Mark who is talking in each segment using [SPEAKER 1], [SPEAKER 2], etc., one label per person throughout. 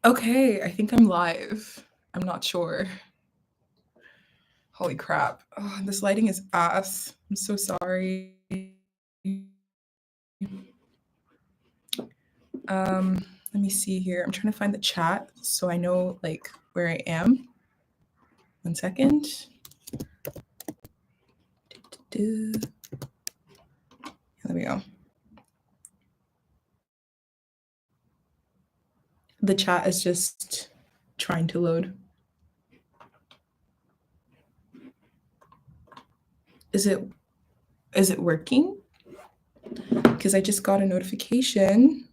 [SPEAKER 1] Okay, I think I'm live. I'm not sure. Holy crap. Oh, this lighting is ass. I'm so sorry. Let me see here. I'm trying to find the chat so I know like where I am. 1 second. There we go. The chat is just trying to load. Is it working? Because I just got a notification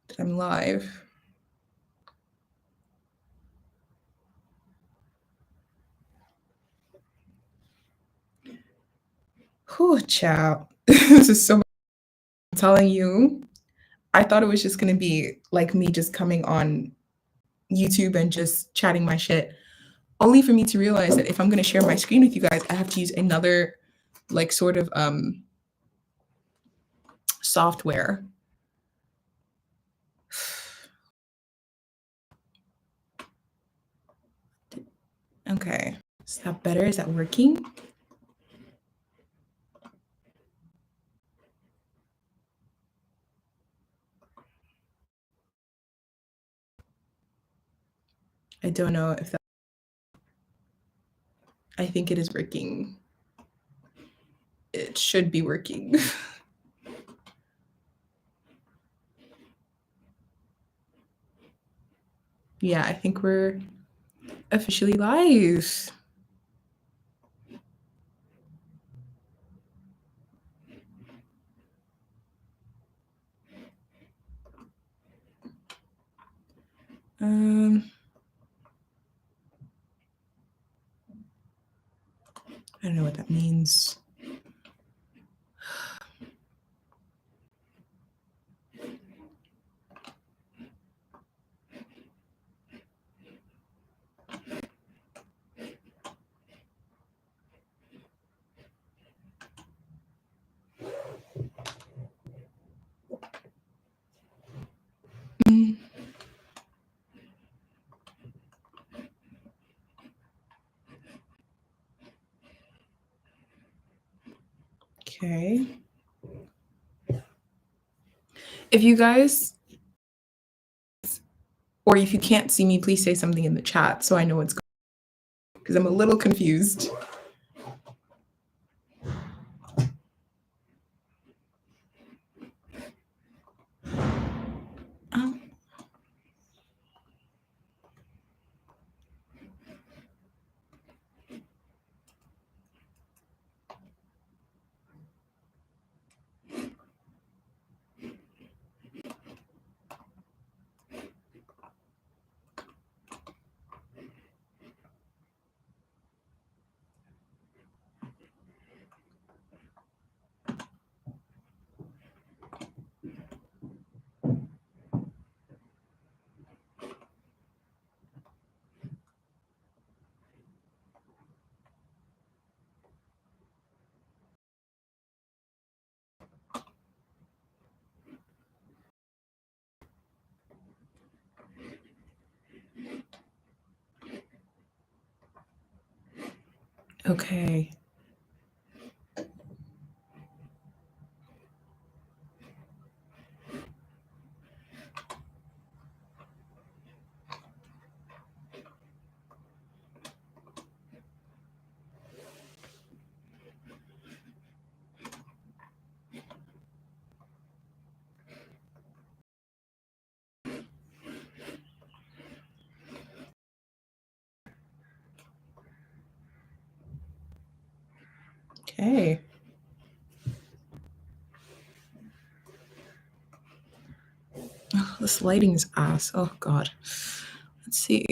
[SPEAKER 1] that I'm live. Whew, ciao. This is so much. I'm telling you. I thought it was just gonna be like me just coming on YouTube and just chatting my shit. Only for me to realize that if I'm gonna share my screen with you guys, I have to use another like sort of software. Okay. Is that better? Is that working? I don't know if that I think it is working. It should be working. Yeah, I think we're officially live. I don't know what that means. Mm, Okay. If you guys, or if you can't see me, please say something in the chat so I know what's going on because I'm a little confused. Oh, okay. Okay. Oh, this lighting is ass. Oh god. Let's see.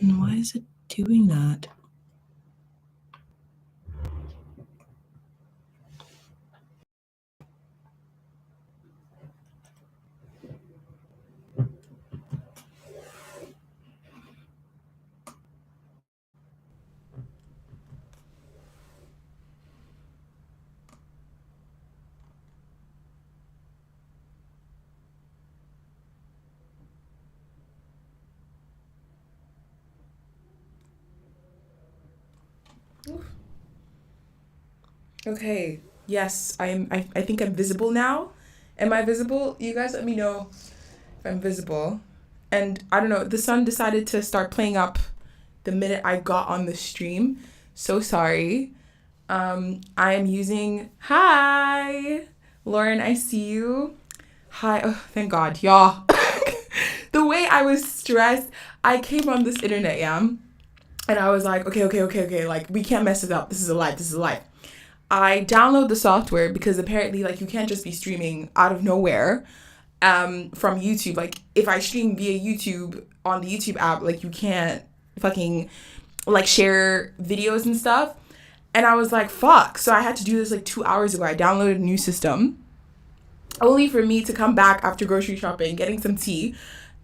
[SPEAKER 1] And why is it doing that? Okay. Yes, I think I'm visible now. Am I visible? You guys let me know if I'm visible. And I don't know, the sun decided to start playing up the minute I got on the stream. So sorry. I am using Hi. Lauren, I see you. Hi. Oh, thank God, y'all. The way I was stressed, I came on this internet, yeah. And I was like, okay. Like, we can't mess it up. This is a life. This is a life. I download the software because apparently, like, you can't just be streaming out of nowhere from YouTube. Like, if I stream via YouTube on the YouTube app, like, you can't fucking, like, share videos and stuff. And I was like, fuck. So I had to do this, like, 2 hours ago. I downloaded a new system only for me to come back after grocery shopping, getting some tea,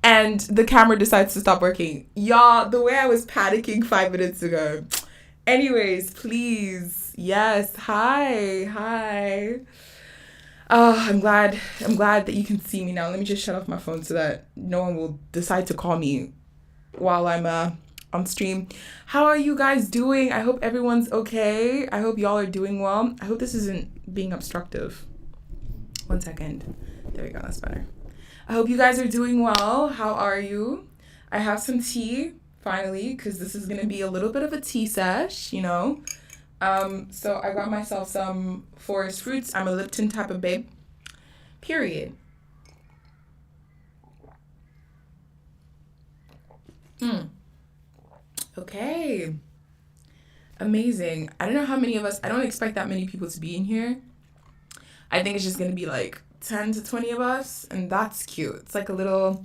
[SPEAKER 1] and the camera decides to stop working. Y'all, the way I was panicking 5 minutes ago. Anyways, please. Yes. Hi. Oh, I'm glad that you can see me now. Let me just shut off my phone so that no one will decide to call me while I'm on stream. How are you guys doing? I hope everyone's okay. I hope y'all are doing well. I hope this isn't being obstructive. 1 second. There we go. That's better. I hope you guys are doing well. How are you? I have some tea, finally, because this is going to be a little bit of a tea sesh, you know. So I got myself some forest fruits. I'm a Lipton type of babe. Period. Okay. Amazing. I don't know how many of us, I don't expect that many people to be in here. I think it's just going to be like 10 to 20 of us, and that's cute. It's like a little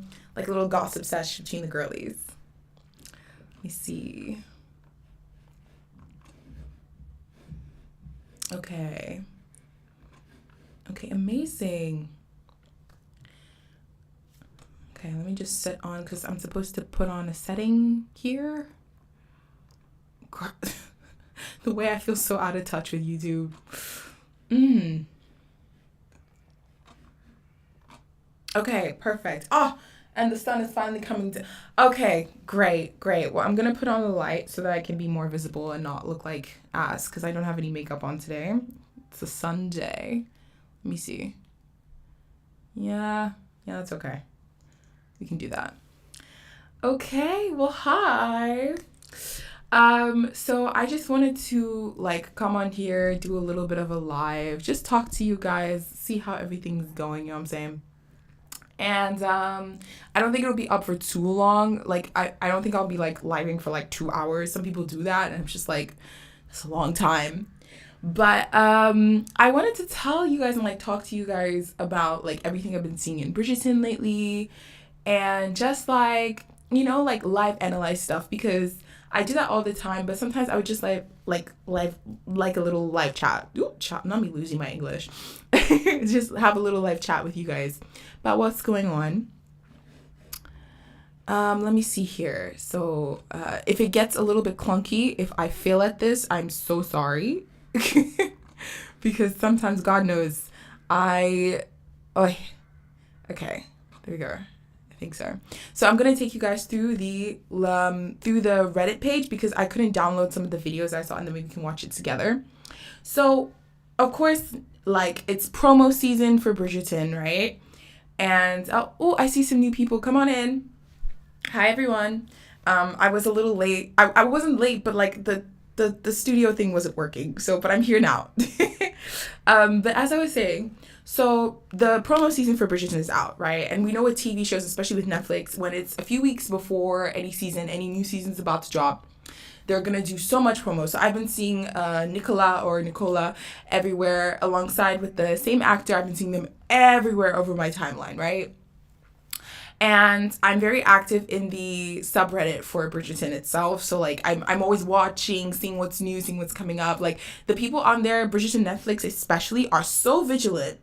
[SPEAKER 1] gossip sesh between the girlies. Let me see. Okay, amazing. Okay, let me just set on, because I'm supposed to put on a setting here. The way I feel so out of touch with YouTube. Okay, perfect. Oh, and the sun is finally coming down. Okay, great. Well, I'm going to put on the light so that I can be more visible and not look like ass, because I don't have any makeup on today. It's a Sunday. Let me see. Yeah, that's okay. We can do that. Okay, well, hi. So I just wanted to, like, come on here, do a little bit of a live, just talk to you guys, see how everything's going, you know what I'm saying? And I don't think it'll be up for too long. Like, I don't think I'll be, like, living for, like, 2 hours. Some people do that, and I'm just like, it's a long time. But I wanted to tell you guys and, like, talk to you guys about, like, everything I've been seeing in Bridgerton lately, and just, like, you know, like, live analyze stuff, because I do that all the time, but sometimes I would just like a little live chat. Ooh, chat, not me losing my English. Just have a little live chat with you guys about what's going on. Let me see here. So if it gets a little bit clunky, if I fail at this, I'm so sorry. Because sometimes, God knows, okay, there we go. I think so. So I'm gonna take you guys through the Reddit page, because I couldn't download some of the videos I saw, and then we can watch it together. So, of course, like, it's promo season for Bridgerton, right? And I see some new people. Come on in. Hi everyone. I was a little late. I wasn't late, but like the studio thing wasn't working. So, but I'm here now. But as I was saying, so the promo season for Bridgerton is out, right? And we know with TV shows, especially with Netflix, when it's a few weeks before any new season's about to drop, they're going to do so much promo. So I've been seeing Nicola everywhere alongside with the same actor. I've been seeing them everywhere over my timeline, right? And I'm very active in the subreddit for Bridgerton itself. So, like, I'm always watching, seeing what's new, seeing what's coming up. Like, the people on there, Bridgerton Netflix especially, are so vigilant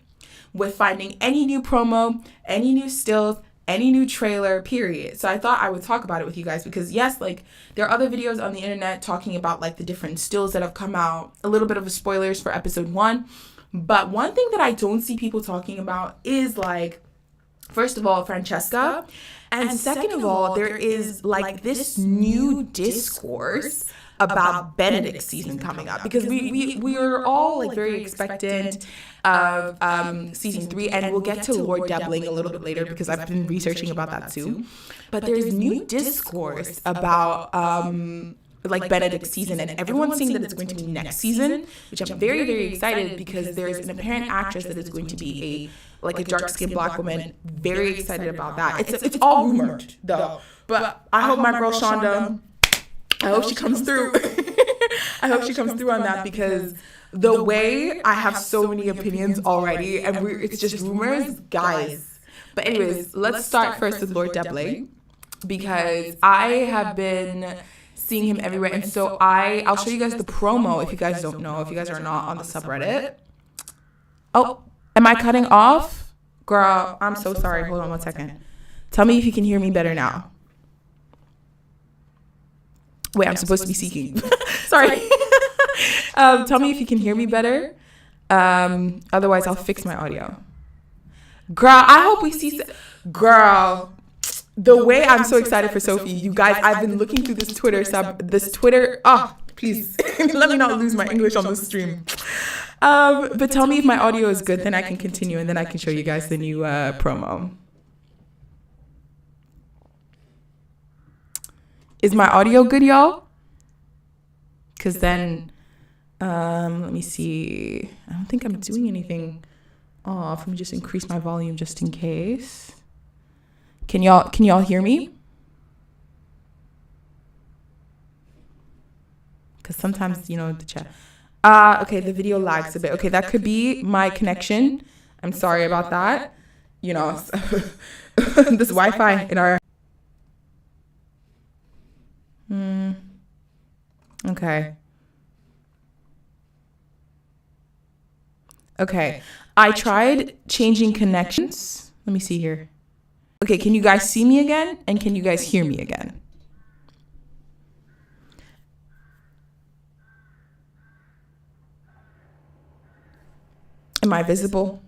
[SPEAKER 1] with finding any new promo, any new stills, any new trailer, period. So I thought I would talk about it with you guys, because yes, like, there are other videos on the internet talking about, like, the different stills that have come out, a little bit of spoilers for episode 1. But one thing that I don't see people talking about is, like, first of all, Francesca, and second of all, there is, like, this new discourse about Benedict's season coming up, because we are all like very expectant of season 3, and we'll get to Lord Debling a little bit later because I've been researching about that too. But there's new discourse about like Benedict's season, and everyone's saying that it's going to be next season, which I'm very, very excited, because there's an apparent actress that is going to be a dark-skinned Black woman. Very excited about that. It's all rumored though, but I hope my girl Shonda, I hope she comes through. I hope she comes through on that, because the way I have so many opinions already, and it's just rumors, guys. But anyways, let's start first with Lord Debling, because I have been seeing him everywhere. And so I'll show you guys the promo if you guys don't know, if you guys are not on the subreddit. Oh, am I cutting off? Girl, I'm so sorry. Hold on one second. Tell me if you can hear me better now. Wait, I'm supposed to be speaking. Sorry. Tell me if you can hear me better. Otherwise, I'll fix my audio. Girl, I hope we see... Girl, the way I'm so excited for Sophie, you guys, I've been looking through this Twitter... Oh, please, let me not lose my English on this stream. But tell me if my audio is good, then I can continue, and then I can show you guys the new promo. Is my audio good, y'all? Because then, let me see. I don't think I'm doing anything off. Let me just increase my volume just in case. Can y'all hear me? Because sometimes, the chat. Okay, the video lags a bit. Okay, that could be my connection. I'm sorry about that. This Wi-Fi in our... Okay. Okay. I tried changing connections. Let me see here. Okay, can you guys see me again? And can you guys hear me again? Am I visible?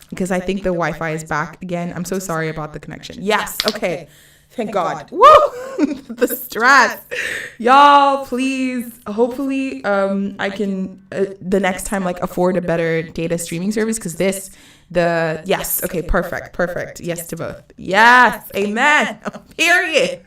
[SPEAKER 1] Because I think the Wi-Fi is back again. I'm so sorry about the connection. Yes, okay. Thank God. Woo! The stress. Y'all, please, hopefully I can, the next time, afford a better data streaming service, because yes, okay, perfect. Yes to both. Yes, amen. Period.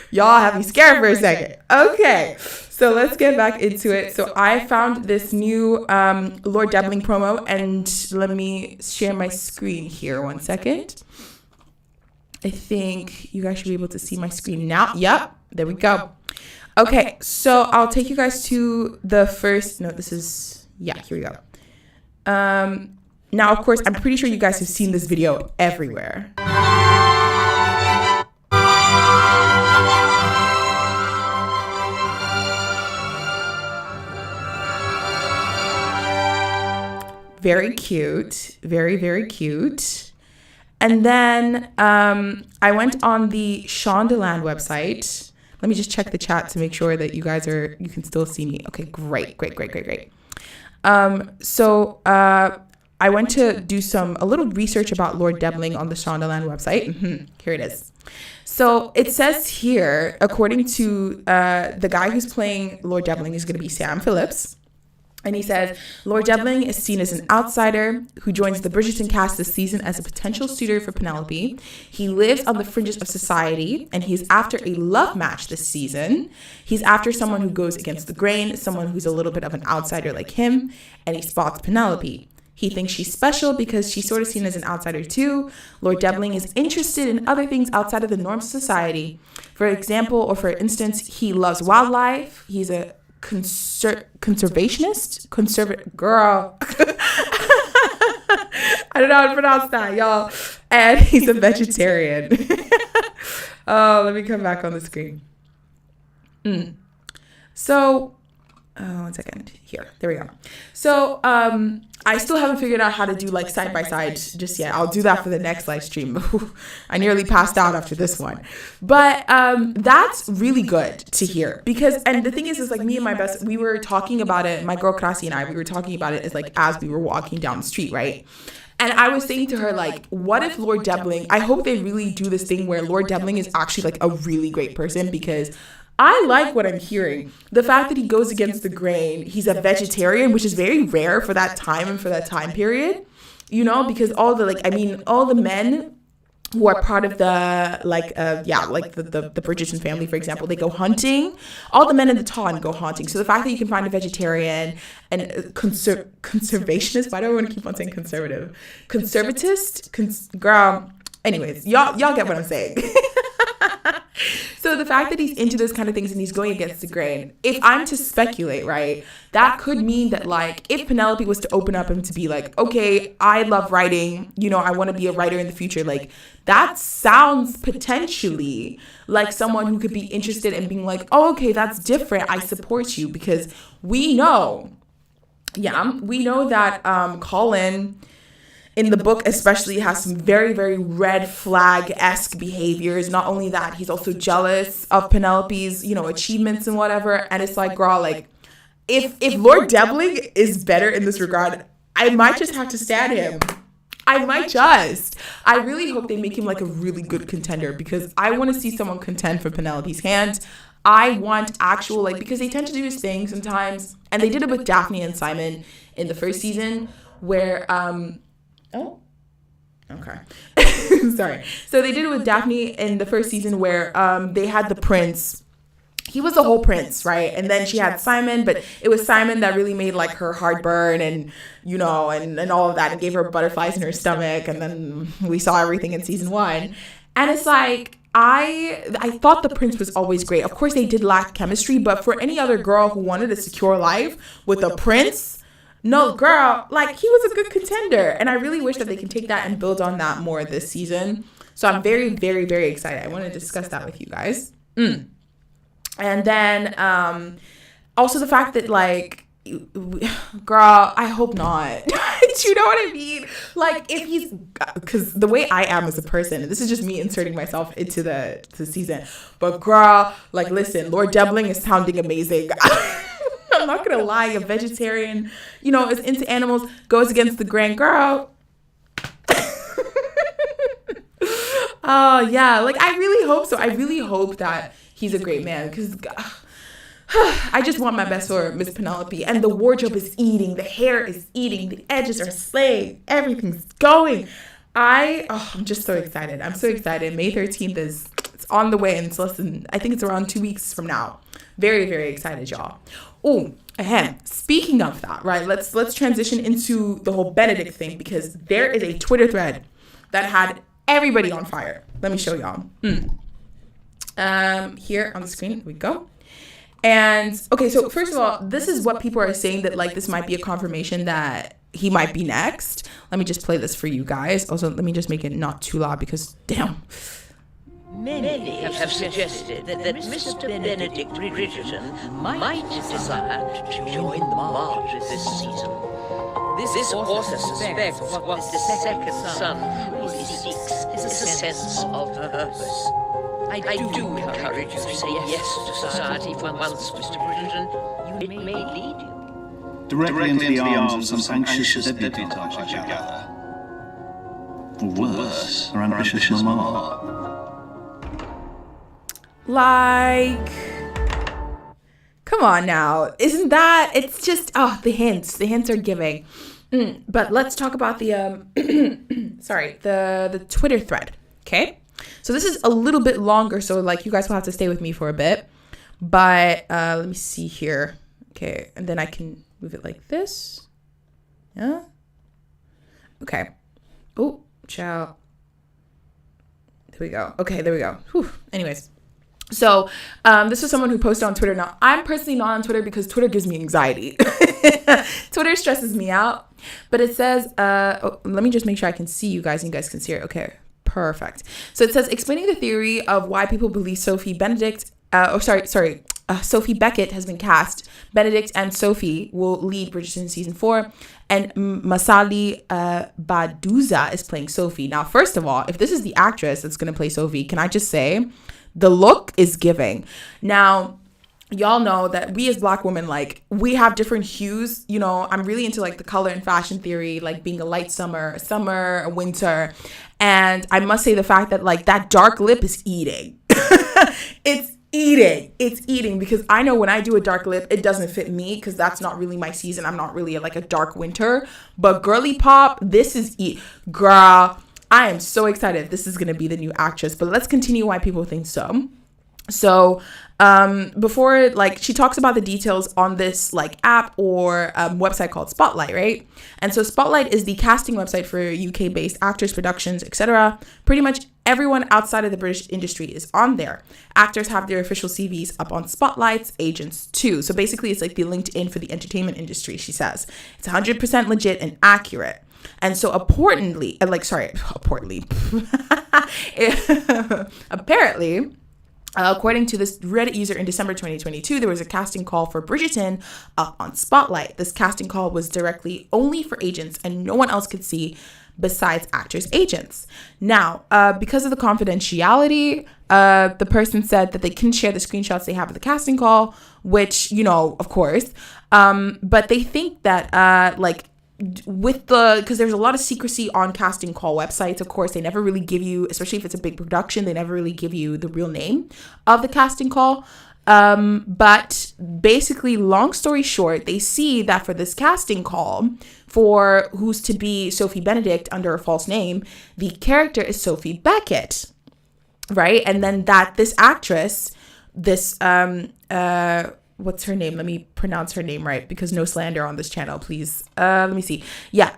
[SPEAKER 1] Y'all have me scared for a second. Okay, so let's get back into it. So I found this new Lord Debling promo, and let me share my screen here one second. I think you guys should be able to see my screen now. Yep, there we go. Okay, so I'll take you guys to the first. No, here we go. Now, of course, I'm pretty sure you guys have seen this video everywhere. Very cute. Very, very cute. And then I went on the Shondaland website. Let me just check the chat to make sure that you can still see me. Okay, great. So I went to do a little research about Lord Debling on the Shondaland website. Here it is. So it says here, according to the guy who's playing Lord Debling is going to be Sam Phillips. And he says, Lord Debling is seen as an outsider who joins the Bridgerton cast this season as a potential suitor for Penelope. He lives on the fringes of society, and he's after a love match this season. He's after someone who goes against the grain, someone who's a little bit of an outsider like him, and he spots Penelope. He thinks she's special because she's sort of seen as an outsider too. Lord Debling is interested in other things outside of the norms of society. For instance, he loves wildlife. He's a conservationist? Girl. I don't know how to pronounce that, y'all. And he's a vegetarian. Oh, let me come back on the screen. So, one second. Here. There we go. So, I still haven't figured out how to do side by side just yet. I'll do that for the next live stream. I nearly passed out after this one. But that's really good to hear, because, and the thing is me and my best, we were talking about it, my girl Krasi and I, we were talking about it as we were walking down the street, right? And I was saying to her, what if Lord Debling, I hope they really do this thing where Lord Debling is actually a really great person, because I like what I'm hearing. The fact that he goes against the grain, he's a vegetarian, which is very rare for that time and for that time period, you know, because all the men who are part of the the Bridgerton family, for example, they go hunting. All the men in the Ton go hunting. So the fact that you can find a vegetarian and conservationist, why do I want to keep on saying conservative? Girl. Anyways, y'all get what I'm saying. So the fact that he's into those kind of things and he's going against the grain, if I'm to speculate, right, that could mean that, like, if Penelope was to open up and to be like, okay, I love writing, you know, I want to be a writer in the future, like, that sounds potentially like someone who could be interested in being like, oh, okay, that's different, I support you, because we know that Colin, in the book especially, has some very, very red flag-esque behaviors. Not only that, he's also jealous of Penelope's, you know, achievements and whatever. And it's like, girl, like, if Lord Debling is better in this regard, I might just have to stand him. I really hope they make him like a really good contender, because I want to see someone contend for Penelope's hand. I want actual, like, because they tend to do this thing sometimes, and they did it with Daphne and Simon in the first season, where oh, okay. Sorry. So they did it with Daphne in the first season where they had the prince. He was the whole prince, right? And then she had Simon, but it was Simon that really made like her heart burn and, you know, and all of that, and gave her butterflies in her stomach. And then we saw everything in season 1. And it's like, I thought the prince was always great. Of course, they did lack chemistry, but for any other girl who wanted a secure life with a prince, no, girl, like, he was a good contender. And I really wish that they can take that and build on that more this season. So I'm very, very, very excited. I want to discuss that with you guys. And then also the fact that, like, girl, I hope not. Do you know what I mean? Like, if he's, because the way I am as a person, and this is just me inserting myself into the season, but girl, like, listen, Lord Debling is sounding amazing. I'm not gonna lie, a vegetarian, you know, is into animals, goes against the grain, girl. Oh yeah, like, I really hope so. I really hope that he's a great man, because I just want my best for Miss Penelope. And the wardrobe is eating, the hair is eating, the edges are slaying, everything's going. I'm just so excited. I'm so excited. May 13th it's on the way, and it's less than, I think it's around 2 weeks from now. Very, very excited, y'all. Oh, speaking of that, right, let's transition into the whole Benedict thing, because there is a Twitter thread that had everybody on fire. Let me show y'all. Here on the screen, here we go. And okay, so first of all, this is what people are saying, that, like, this might be a confirmation that he might be next. Let me just play this for you guys. Also, let me just make it not too loud, because damn.
[SPEAKER 2] Many have suggested that Mr. Benedict Bridgerton might desire to join the march this season. This author suspects what the second son truly seeks is a sense of purpose. I do encourage you to say yes to society for once, Mr. Bridgerton. It may lead you
[SPEAKER 3] directly into the arms of some anxious debutante, I should gather. Or worse, her ambitious mama.
[SPEAKER 1] Like, come on now. Isn't that, it's just, the hints are giving. But let's talk about the, the Twitter thread, okay? So this is a little bit longer, so, like, you guys will have to stay with me for a bit. But let me see here. Okay, and then I can move it like this. Yeah? Okay. Oh, ciao. There we go. Okay, there we go. Whew. Anyways. So this is someone who posted on Twitter. Now, I'm personally not on Twitter because Twitter gives me anxiety. Twitter stresses me out. But it says, let me just make sure I can see you guys and you guys can see it. Okay, perfect. So it says, explaining the theory of why people believe Sophie Beckett has been cast. Benedict and Sophie will lead Bridgerton season 4. And Masali Baduza is playing Sophie. Now, first of all, if this is the actress that's going to play Sophie, can I just say, the look is giving. Now, y'all know that we as Black women, like, we have different hues. You know, I'm really into, like, the color and fashion theory, like being a light summer, a winter. And I must say the fact that, like, that dark lip is eating. It's eating because I know when I do a dark lip, it doesn't fit me because that's not really my season. I'm not really like a dark winter, but girly pop, this is girl. I am so excited. This is going to be the new actress, but let's continue why people think so. So before, like, she talks about the details on this like app or website called Spotlight, right? And so Spotlight is the casting website for UK based actors, productions, etc. Pretty much everyone outside of the British industry is on there. Actors have their official CVs up on Spotlight's, agents too. So basically it's like the LinkedIn for the entertainment industry, she says. It's 100% legit and accurate. And so apparently according to this Reddit user, in December 2022, there was a casting call for Bridgerton up on Spotlight. This casting call was directly only for agents and no one else could see besides actors' agents. Now, because of the confidentiality, the person said that they couldn't share the screenshots they have of the casting call, which, you know, of course, but they think that because there's a lot of secrecy on casting call websites. Of course, they never really give you, especially if it's a big production, they never really give you the real name of the casting call. But basically, long story short, they see that for this casting call for who's to be Sophie Benedict under a false name, the character is Sophie Beckett, right? And then that this actress, this what's her name? Let me pronounce her name right, because no slander on this channel, please. Let me see. Yeah.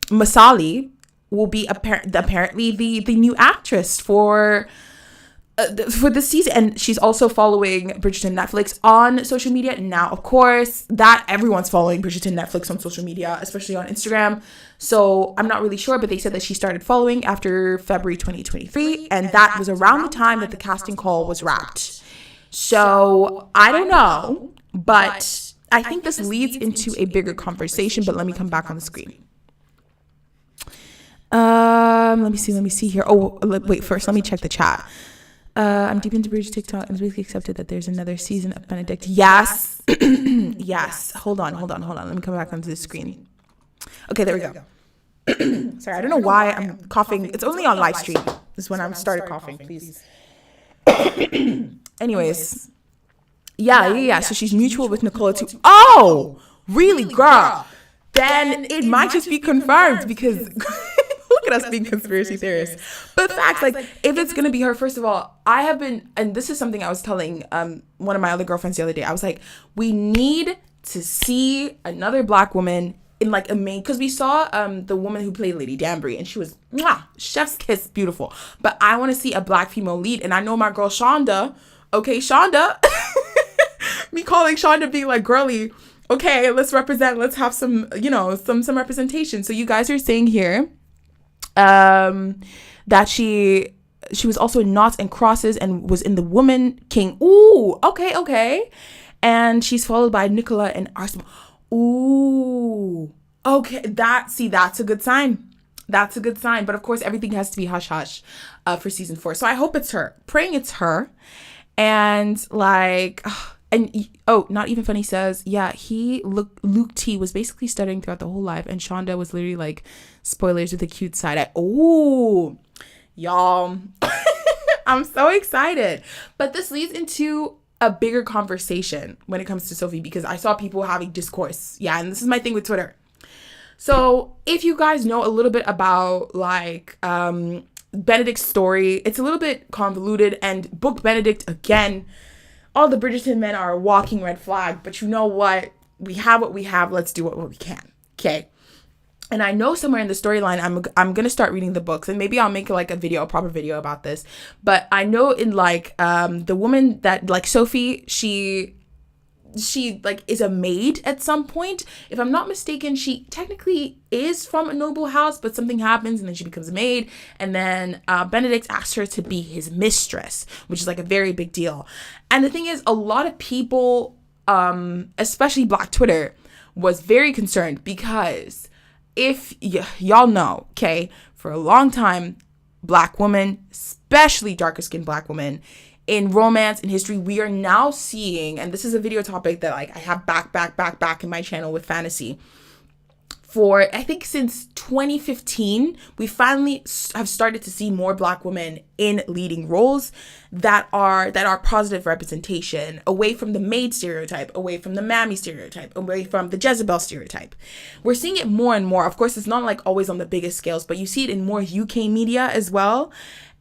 [SPEAKER 1] Masali will be apparently the new actress for this season. And she's also following Bridgeton Netflix on social media. Now, of course, that everyone's following Bridgeton Netflix on social media, especially on Instagram. So I'm not really sure, but they said that she started following after February 2023. And that was around the time that the casting call was wrapped. So I don't know, but I think this leads into a bigger conversation, but let me come back on the screen. Let me see here. Oh, wait, first, let me check the chat. I'm deep into Bridge TikTok and it's basically accepted that there's another season of Benedict. Yes. Yes. Hold on. Let me come back onto the screen. Okay, there we go. Sorry, I don't know why I'm coughing. It's only on live stream. This is when I started coughing, please. Anyways, yeah. So she's mutual with Nicola too. Oh, really, girl? Then it might just be confirmed because look at us being conspiracy theorists. But facts, like if it's gonna be her, first of all, I have been, and this is something I was telling one of my other girlfriends the other day. I was like, we need to see another Black woman in like a main, because we saw the woman who played Lady Danbury and she was chef's kiss beautiful, but I want to see a Black female lead. And I know my girl Shonda, okay, Shonda, me calling Shonda being like, girly, okay, let's represent, let's have some, you know, some representation. So you guys are saying here that she was also in Noughts and Crosses and was in The Woman King. Ooh, okay. And she's followed by Nicola and Arsenal. Ooh, okay. That's a good sign. That's a good sign. But of course, everything has to be hush hush for season 4. So I hope it's her. Praying it's her. And like, Not Even Funny says, yeah, Luke T was basically stuttering throughout the whole live, and Shonda was literally like, spoilers with a cute side eye. Oh, y'all, I'm so excited. But this leads into a bigger conversation when it comes to Sophie, because I saw people having discourse. Yeah, and this is my thing with Twitter. So if you guys know a little bit about like Benedict's story, it's a little bit convoluted, and book Benedict again. All the Bridgerton men are a walking red flag, but you know what? We have what we have. Let's do what we can. Okay. And I know somewhere in the storyline, I'm going to start reading the books, and maybe I'll make like a proper video about this. But I know in like the woman that like Sophie, she like is a maid at some point. If I'm not mistaken, she technically is from a noble house, but something happens and then she becomes a maid. And then Benedict asks her to be his mistress, which is like a very big deal. And the thing is, a lot of people, especially Black Twitter, was very concerned because if y'all know, okay, for a long time, Black women, especially darker skinned Black women, in romance and history, we are now seeing, and this is a video topic that like I have back in my channel with fantasy. for, I think, since 2015, we finally have started to see more Black women in leading roles that are positive representation, away from the maid stereotype, away from the mammy stereotype, away from the Jezebel stereotype. We're seeing it more and more. Of course, it's not like always on the biggest scales, but you see it in more UK media as well.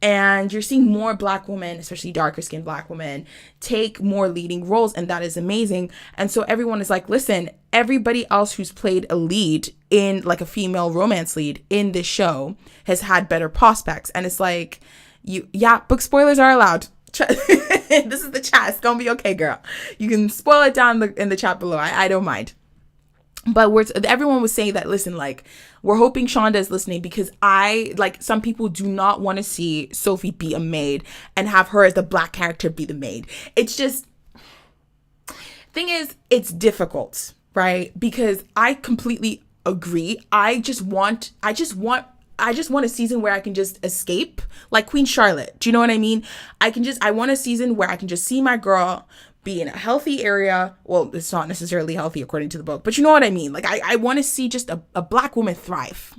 [SPEAKER 1] And you're seeing more Black women, especially darker skinned Black women, take more leading roles. And that is amazing. And so everyone is like, listen, everybody else who's played a lead in, like, a female romance lead in this show has had better prospects. And it's like, book spoilers are allowed. This is the chat. It's gonna be okay, girl. You can spoil it down in the chat below. I don't mind. But everyone was saying that, listen, like, we're hoping Shonda is listening, because some people do not want to see Sophie be a maid and have her as the Black character be the maid. It's just, thing is, it's difficult, right? Because I completely agree. I just want a season where I can just escape, like Queen Charlotte. Do you know what I mean? I want a season where I can just see my girl be in a healthy area. Well, it's not necessarily healthy according to the book, but you know what I mean? Like, I want to see just a Black woman thrive,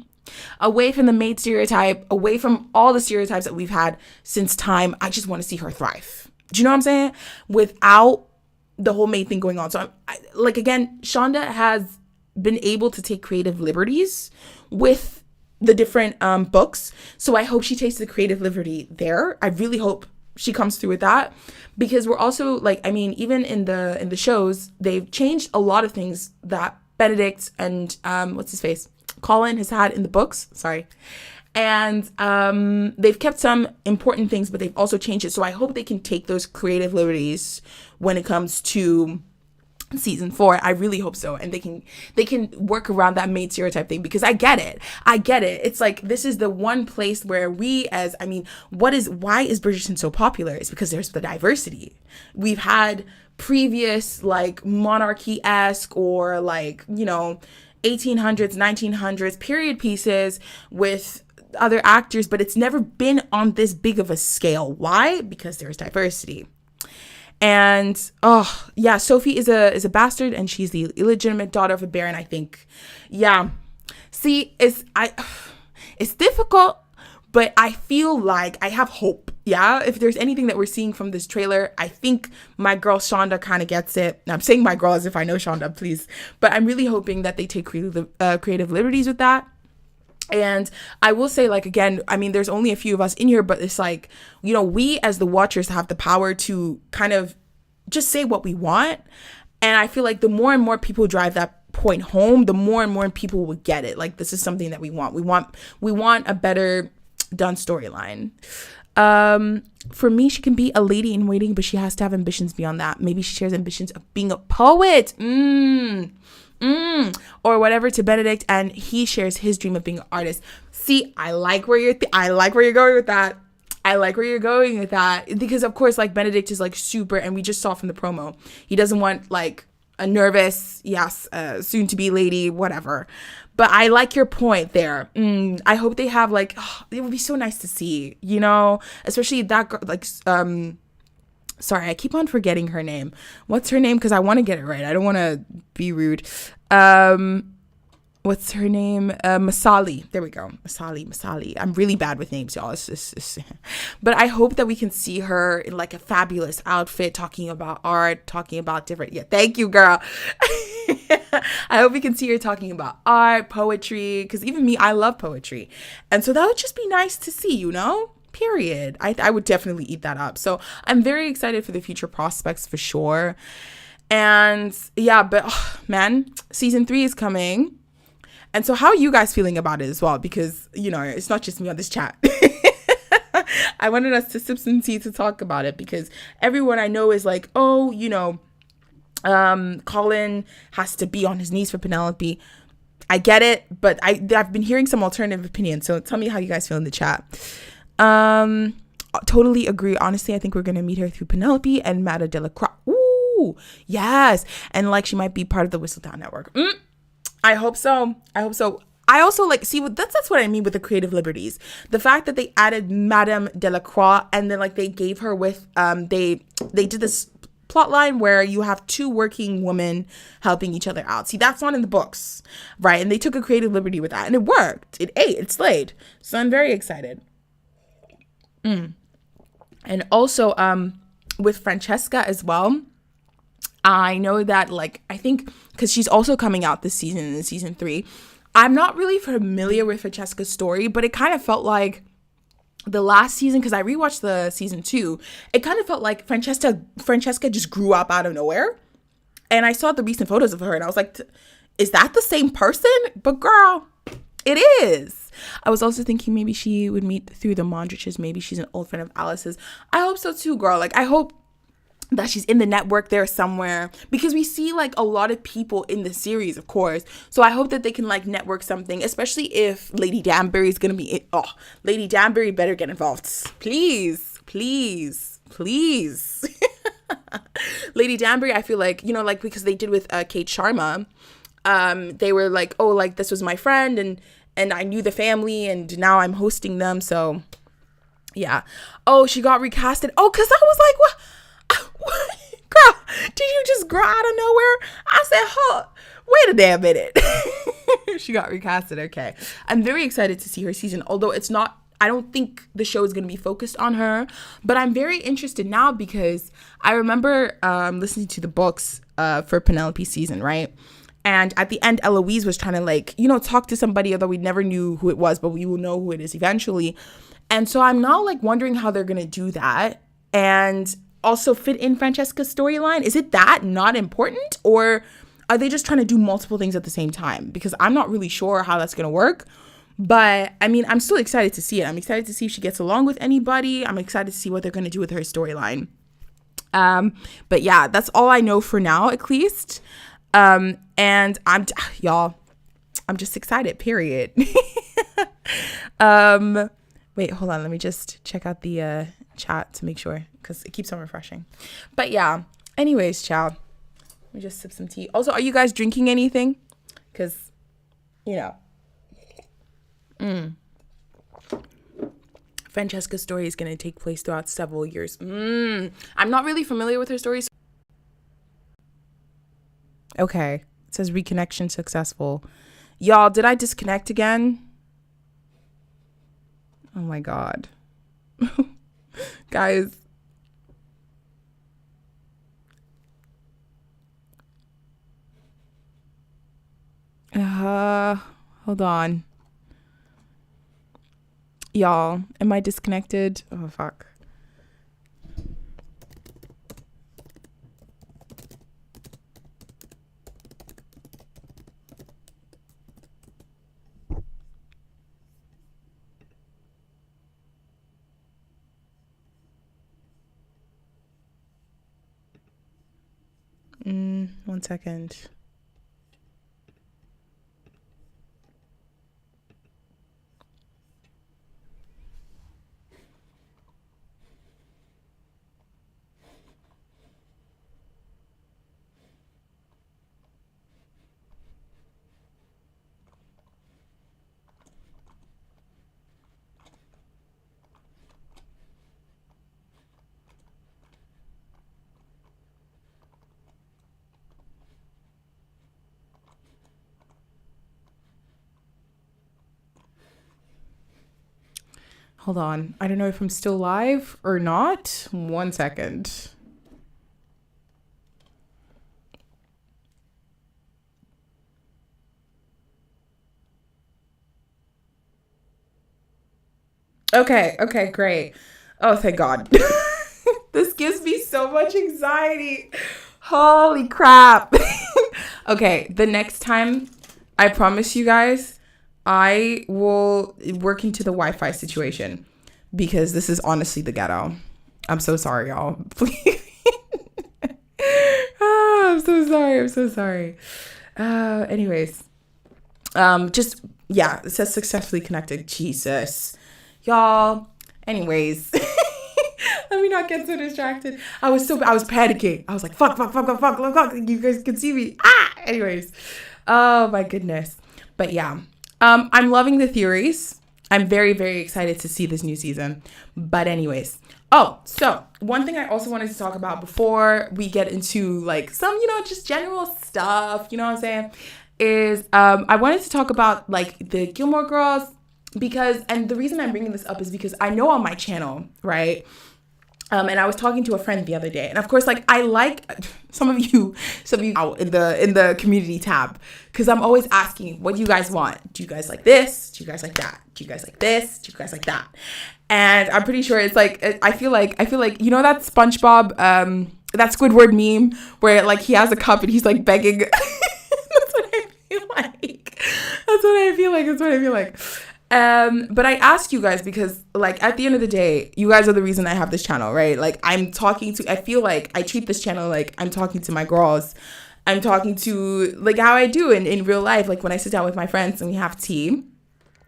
[SPEAKER 1] away from the maid stereotype, away from all the stereotypes that we've had since time. I just want to see her thrive. Do you know what I'm saying? Without the whole maid thing going on. So again, Shonda has been able to take creative liberties with the different books. So I hope she takes the creative liberty there. I really hope she comes through with that, because we're also, like, I mean, even in the shows, they've changed a lot of things that Benedict and Colin has had in the books. Sorry. And they've kept some important things, but they've also changed it. So I hope they can take those creative liberties when it comes to season 4. I really hope so. And they can work around that maid stereotype thing, because I get it. It's like, this is the one place where why is Bridgerton so popular? It's because there's the diversity. We've had previous, like, monarchy-esque or, like, 1800s, 1900s period pieces with other actors, but it's never been on this big of a scale. Why? Because there's diversity. And Sophie is a bastard, and she's the illegitimate daughter of a baron, I think. Yeah. See, it's difficult, but I feel like I have hope. Yeah. If there's anything that we're seeing from this trailer, I think my girl Shonda kind of gets it. Now, I'm saying my girl as if I know Shonda, please. But I'm really hoping that they take creative liberties with that. And I will say, like, again, I mean, there's only a few of us in here, but it's like, we as the watchers have the power to kind of just say what we want. And I feel like the more and more people drive that point home, the more and more people will get it. Like, this is something that we want. We want a better done storyline. For me, she can be a lady in waiting, but she has to have ambitions beyond that. Maybe she shares ambitions of being a poet. Or whatever to Benedict, and he shares his dream of being an artist. See, I like where you're going with that. Because, of course, like, Benedict is, like, super, and we just saw from the promo, he doesn't want, like, a nervous, soon to be lady, whatever. But I like your point there. I hope they have, like, it would be so nice to see, especially that girl, like, sorry, I keep on forgetting her name. What's her name? Because I want to get it right. I don't want to be rude. What's her name? Masali. There we go. Masali. I'm really bad with names, y'all. But I hope that we can see her in, like, a fabulous outfit, talking about art, talking about different. Yeah, thank you, girl. I hope we can see her talking about art, poetry, because even me, I love poetry. And so that would just be nice to see, period. I would definitely eat that up. So I'm very excited for the future prospects for sure. And yeah, but man, season 3 is coming. And so how are you guys feeling about it as well? Because, it's not just me on this chat. I wanted us to sip some tea to talk about it, because everyone I know is like, Colin has to be on his knees for Penelope. I get it, but I've been hearing some alternative opinions. So tell me how you guys feel in the chat. Totally agree. Honestly, I think we're gonna meet her through Penelope and Mata Delacroix. Ooh, yes, and like she might be part of the Whistledown Network. I hope so. I also that's what I mean with the creative liberties. The fact that they added Madame Delacroix, and then, like, they gave her with they did this plot line where you have two working women helping each other out. See, that's not in the books, right? And they took a creative liberty with that, and it worked. It slayed. So I'm very excited. And also, with Francesca as well, I know that, like, I think because she's also coming out this season in season 3. I'm not really familiar with Francesca's story, but it kind of felt like the last season, because I rewatched the season 2, it kind of felt like Francesca just grew up out of nowhere. And I saw the recent photos of her and I was like, is that the same person? But girl, it is. I was also thinking maybe she would meet through the Mondriches. Maybe she's an old friend of Alice's. I hope so too, girl. Like, I hope that she's in the network there somewhere, because we see like a lot of people in the series, of course. So I hope that they can like network something, especially if Lady Danbury is gonna be Lady Danbury better get involved, please. Lady Danbury, I feel like, you know, like because they did with Kate Sharma, they were like, oh, like this was my friend and I knew the family and now I'm hosting them, so yeah. Oh, she got recasted. Oh, because I was like, what? Girl, did you just grow out of nowhere? I said, huh, wait a damn minute. She got recasted. Okay. I'm very excited to see her season, although it's not, I don't think the show is going to be focused on her, but I'm very interested now because I remember listening to the books for Penelope's season, right? And at the end, Eloise was trying to like, you know, talk to somebody, although we never knew who it was, but we will know who it is eventually. And so I'm now like wondering how they're going to do that and also fit in Francesca's storyline. Is it that not important, or are they just trying to do multiple things at the same time? Because I'm not really sure how that's going to work. But I mean, I'm still excited to see it. I'm excited to see if she gets along with anybody. I'm excited to see what they're going to do with her storyline. But yeah, that's all I know for now, at least. And y'all, I'm just excited, period. Wait, hold on. Let me just check out the chat to make sure, because it keeps on refreshing. But yeah, anyways, child, let me just sip some tea. Also, are you guys drinking anything? Because, you know, Francesca's story is going to take place throughout several years. I'm not really familiar with her stories. Okay, it says reconnection successful. Y'all, did I disconnect again? Oh my God. Guys. Hold on. Y'all, am I disconnected? Oh, fuck. One second. Hold on. I don't know if I'm still live or not. 1 second. Okay, great. Oh, thank God. This gives me so much anxiety. Holy crap. Okay, the next time, I promise you guys, I will work into the Wi-Fi situation, because this is honestly the ghetto. I'm so sorry, y'all. Please. I'm so sorry. Anyways, just, yeah, it says successfully connected. Jesus, y'all. Anyways, let me not get so distracted. I was panicking. I was like, fuck. You guys can see me. Anyways, oh my goodness. But yeah. I'm loving the theories. I'm very, very excited to see this new season. But anyways, so one thing I also wanted to talk about before we get into like some, just general stuff, you know what I'm saying, is I wanted to talk about like the Gilmore Girls and the reason I'm bringing this up is because I know on my channel, right? And I was talking to a friend the other day, and of course, like I like some of you out in the community tab, because I'm always asking, what do you guys want? Do you guys like this? Do you guys like that? Do you guys like this? Do you guys like that? And I'm pretty sure it's like I feel like that SpongeBob that Squidward meme where like he has a cup and he's like begging. That's what I feel like. But I ask you guys because like at the end of the day, you guys are the reason I have this channel, right? Like I feel like I treat this channel like I'm talking to my girls. I'm talking to like how I do in real life, like when I sit down with my friends and we have tea.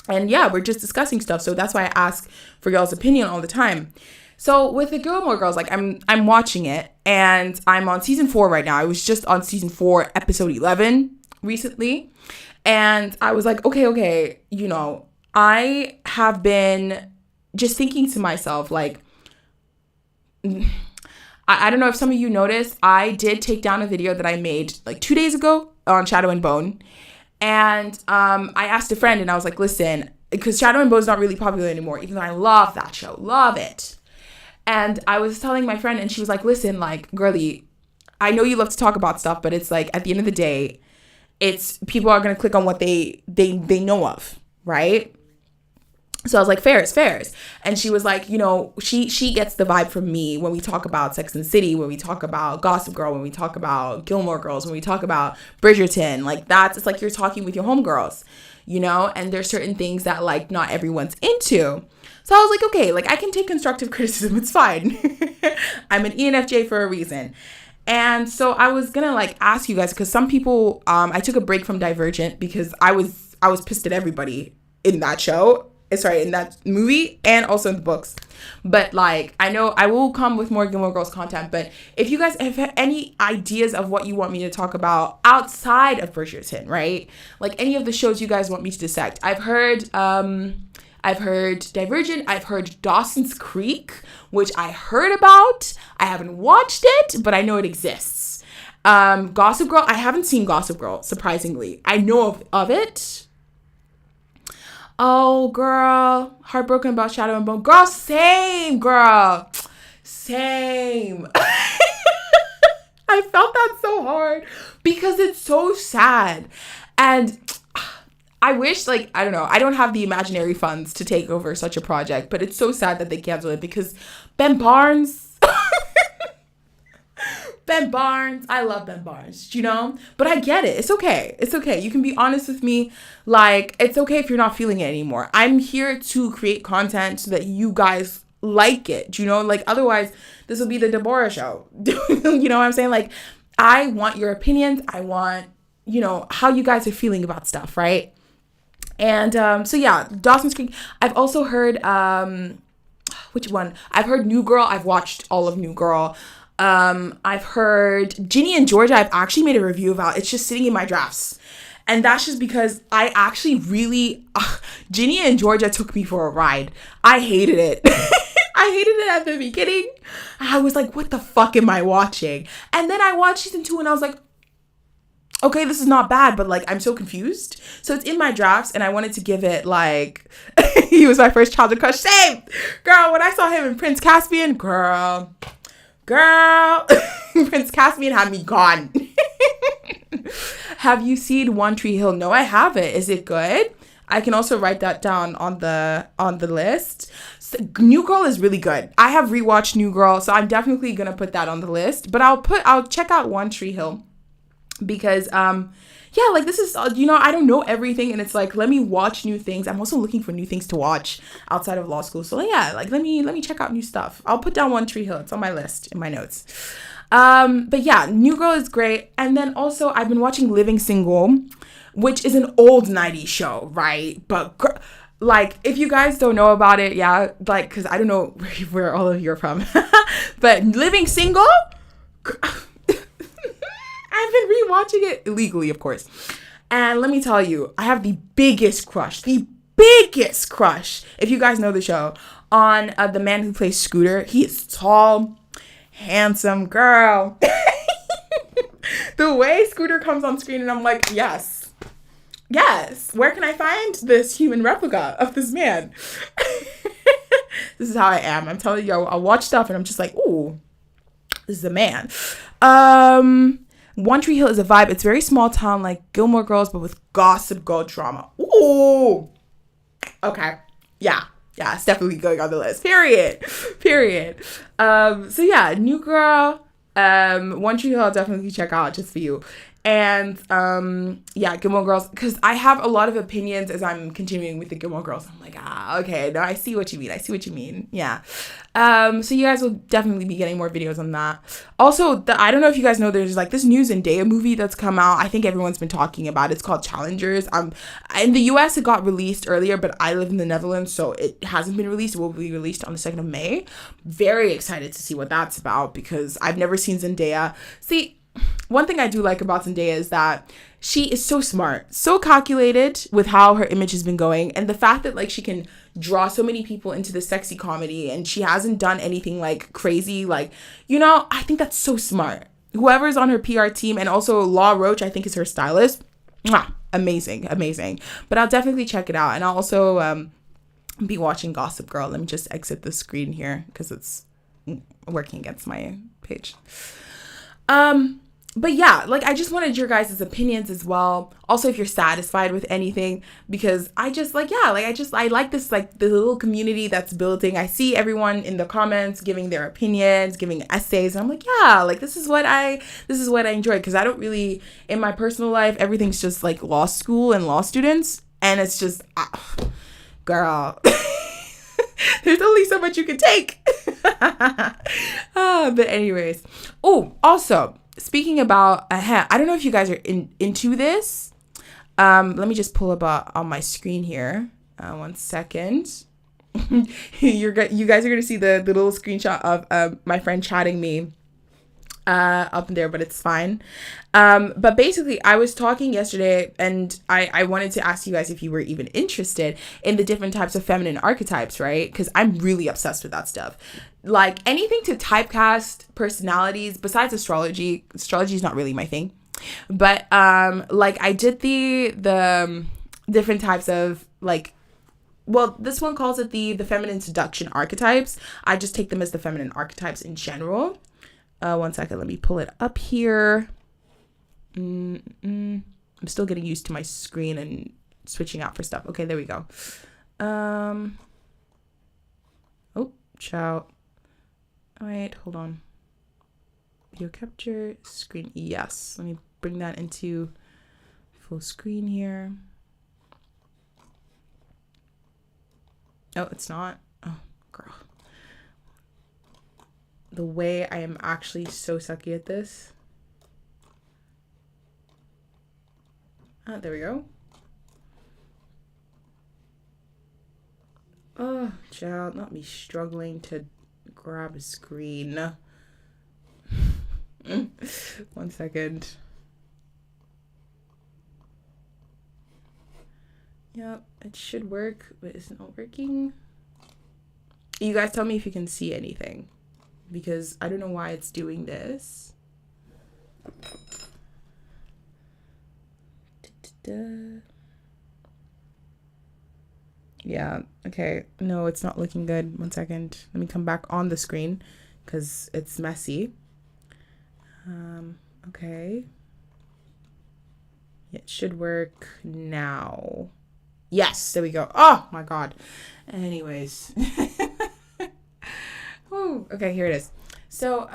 [SPEAKER 1] And yeah, we're just discussing stuff. So that's why I ask for y'all's opinion all the time. So with the Gilmore Girls, like I'm watching it and I'm on season 4 right now. I was just on season 4, episode 11 recently. And I was like, okay, I have been just thinking to myself, like, I don't know if some of you noticed, I did take down a video that I made like 2 days ago on Shadow and Bone. And I asked a friend and I was like, listen, because Shadow and Bone is not really popular anymore, even though I love that show, love it. And I was telling my friend and she was like, listen, like, girly, I know you love to talk about stuff, but it's like, at the end of the day, it's people are going to click on what they know of, right? So I was like, fairs. And she was like, she gets the vibe from me when we talk about Sex and the City, when we talk about Gossip Girl, when we talk about Gilmore Girls, when we talk about Bridgerton, like it's like you're talking with your homegirls, and there's certain things that like not everyone's into. So I was like, okay, like I can take constructive criticism. It's fine. I'm an ENFJ for a reason. And so I was going to like ask you guys, because some people, I took a break from Divergent because I was pissed at everybody in that show. In that movie and also in the books. But like, I know I will come with more Gilmore Girls content, but if you guys have any ideas of what you want me to talk about outside of Bridgerton, right? Like any of the shows you guys want me to dissect. I've heard Divergent, I've heard Dawson's Creek, which I heard about. I haven't watched it, but I know it exists. Gossip Girl, I haven't seen Gossip Girl, surprisingly. I know of it. Oh, girl, heartbroken about Shadow and Bone. Girl, same, girl. Same. I felt that so hard because it's so sad. And I wish, like, I don't know, I don't have the imaginary funds to take over such a project, but it's so sad that they canceled it because Ben Barnes, I love Ben Barnes, but I get it. It's okay. You can be honest with me. Like, it's okay if you're not feeling it anymore. I'm here to create content so that you guys like it, like, otherwise this will be the Deborah show. You know what I'm saying? Like, I want your opinions. I want, how you guys are feeling about stuff, right? And so yeah, Dawson's Creek. I've also heard which one? I've heard New Girl. I've watched all of New Girl. I've heard Ginny and Georgia. I've actually made a review about. It's just sitting in my drafts, and that's just because I actually really Ginny and Georgia took me for a ride. I hated it. I hated it at the beginning. I was like, what the fuck am I watching? And then I watched season 2 and I was like, okay, this is not bad, but like I'm so confused. So it's in my drafts and I wanted to give it like he was my first childhood crush. Same, girl. When I saw him in Prince Caspian, girl, Prince Caspian had me gone. Have you seen One Tree Hill? No, I haven't. Is it good? I can also write that down on the list. So, New Girl is really good. I have rewatched New Girl, so I'm definitely gonna put that on the list. But I'll check out One Tree Hill because yeah, like this is, I don't know everything, and it's like, let me watch new things. I'm also looking for new things to watch outside of law school. So yeah, like let me check out new stuff. I'll put down One Tree Hill. It's on my list in my notes. But yeah, New Girl is great. And then also I've been watching Living Single, which is an old 90s show, right? But like, if you guys don't know about it, yeah, like, because I don't know where all of you are from, but Living Single, I've been rewatching it illegally, of course. And let me tell you, I have the biggest crush biggest crush, if you guys know the show, on the man who plays Scooter. He is tall, handsome, girl. The way Scooter comes on screen, and I'm like, yes, where can I find this human replica of this man? This is how I am. I'm telling you, I'll watch stuff and I'm just like, ooh, this is a man. One Tree Hill is a vibe. It's very small town, like Gilmore Girls, but with Gossip Girl drama. Ooh. Okay. Yeah, it's definitely going on the list. Period. So yeah, New Girl, One Tree Hill, I'll definitely check out just for you. And yeah, Gilmore Girls, because I have a lot of opinions as I'm continuing with the Gilmore Girls. I'm like, okay, no, I see what you mean. Yeah. So you guys will definitely be getting more videos on that. Also, I don't know if you guys know, there's like this new Zendaya movie that's come out. I think everyone's been talking about it. It's called Challengers. In the US, it got released earlier, but I live in the Netherlands, so it hasn't been released. It will be released on the 2nd of May. Very excited to see what that's about because I've never seen Zendaya. See, one thing I do like about Zendaya is that she is so smart, so calculated with how her image has been going. And the fact that like she can draw so many people into the sexy comedy and she hasn't done anything like crazy, like, you know, I think that's so smart. Whoever's on her PR team, and also Law Roach, I think is her stylist. Amazing. But I'll definitely check it out. And I'll also be watching Gossip Girl. Let me just exit the screen here because it's working against my page. But yeah, like I just wanted your guys' opinions as well. Also, if you're satisfied with anything, because I just like, yeah, like I like this, like the little community that's building. I see everyone in the comments giving their opinions, giving essays. And I'm like, yeah, like this is what I enjoy. Cause I don't really, in my personal life, everything's just like law school and law students. And it's just, girl, there's only so much you can take. But anyways. Oh, also, speaking about, I don't know if you guys are into this. Let me just pull up on my screen here. 1 second. You guys are going to see the little screenshot of my friend chatting me up there, but it's fine. But basically, I was talking yesterday and I wanted to ask you guys if you were even interested in the different types of feminine archetypes, right? Because I'm really obsessed with that stuff. Like anything to typecast personalities besides astrology. Astrology is not really my thing. But like I did the different types of like, well, this one calls it the feminine seduction archetypes. I just take them as the feminine archetypes in general. 1 second, let me pull it up here. I'm still getting used to my screen and switching out for stuff. Okay, there we go. Oh, ciao. Wait, hold on. Video capture screen. Yes, let me bring that into full screen here. Oh, it's not. Oh, girl. The way I am actually so sucky at this. There we go. Oh, child, not me struggling to grab a screen. 1 second. Yep, it should work, but it's not working. You guys tell me if you can see anything, because I don't know why it's doing this. Yeah, okay. No, it's not looking good. 1 second. Let me come back on the screen because it's messy. Okay. It should work now. Yes, there we go. Oh my God. Anyways. Ooh, okay, here it is. So,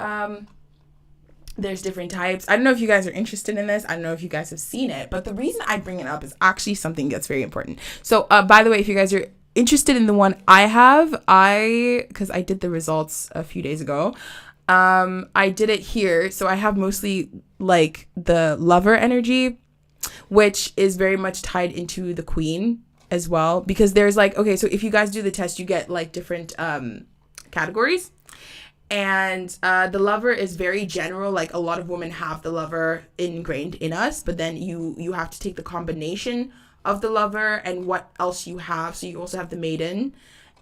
[SPEAKER 1] there's different types. I don't know if you guys are interested in this. I don't know if you guys have seen it, but the reason I bring it up is actually something that's very important. So, by the way, if you guys are interested in the one I have, because I did the results a few days ago, I did it here. So I have mostly like the lover energy, which is very much tied into the queen as well, because there's like, okay, so if you guys do the test, you get like different categories. And the lover is very general. Like, a lot of women have the lover ingrained in us, but then you have to take the combination of the lover and what else you have. So you also have the maiden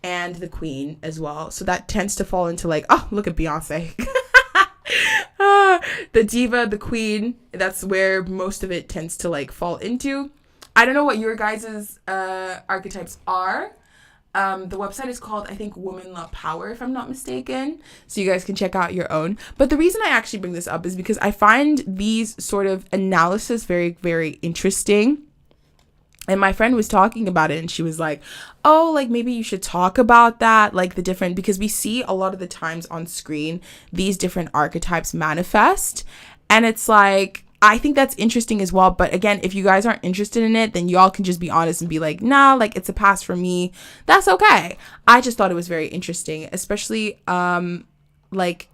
[SPEAKER 1] and the queen as well. So that tends to fall into like, oh, look at Beyonce. The diva, the queen, that's where most of it tends to like fall into. I don't know what your guys' archetypes are. The website is called, I think, Woman Love Power, if I'm not mistaken. So you guys can check out your own. But the reason I actually bring this up is because I find these sort of analysis very, very interesting. And my friend was talking about it and she was like, oh, like maybe you should talk about that, like the different, because we see a lot of the times on screen, these different archetypes manifest. And it's like, I think that's interesting as well. But again, if you guys aren't interested in it, then y'all can just be honest and be like, nah, like it's a pass for me. That's okay. I just thought it was very interesting, especially like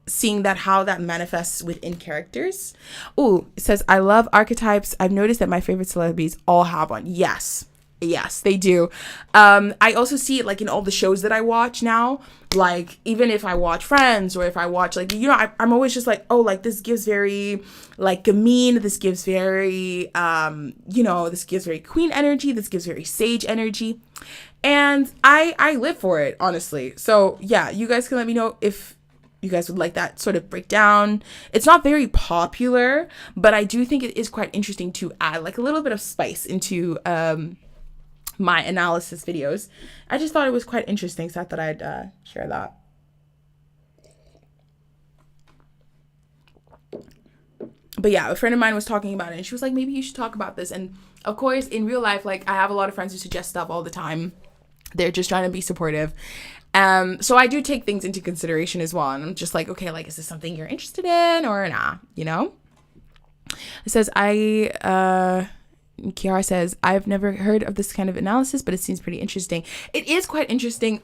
[SPEAKER 1] seeing that how that manifests within characters. Oh, it says, I love archetypes. I've noticed that my favorite celebrities all have one. Yes, they do. I also see it like in all the shows that I watch now. Like, even if I watch Friends or if I watch, like, you know, I'm always just like, oh, like, this gives very, like, Gamine. This gives very, you know, this gives very queen energy. This gives very sage energy. And I live for it, honestly. So, yeah, you guys can let me know if you guys would like that sort of breakdown. It's not very popular, but I do think it is quite interesting to add, like, a little bit of spice into my analysis videos. I just thought it was quite interesting, so I thought I'd share that. But yeah, a friend of mine was talking about it and she was like, maybe you should talk about this. And of course, in real life, like, I have a lot of friends who suggest stuff all the time. They're just trying to be supportive. So I do take things into consideration as well. And I'm just like, okay, like, is this something you're interested in or nah, you know? It says, Kiara says, I've never heard of this kind of analysis, but it seems pretty interesting. It is quite interesting.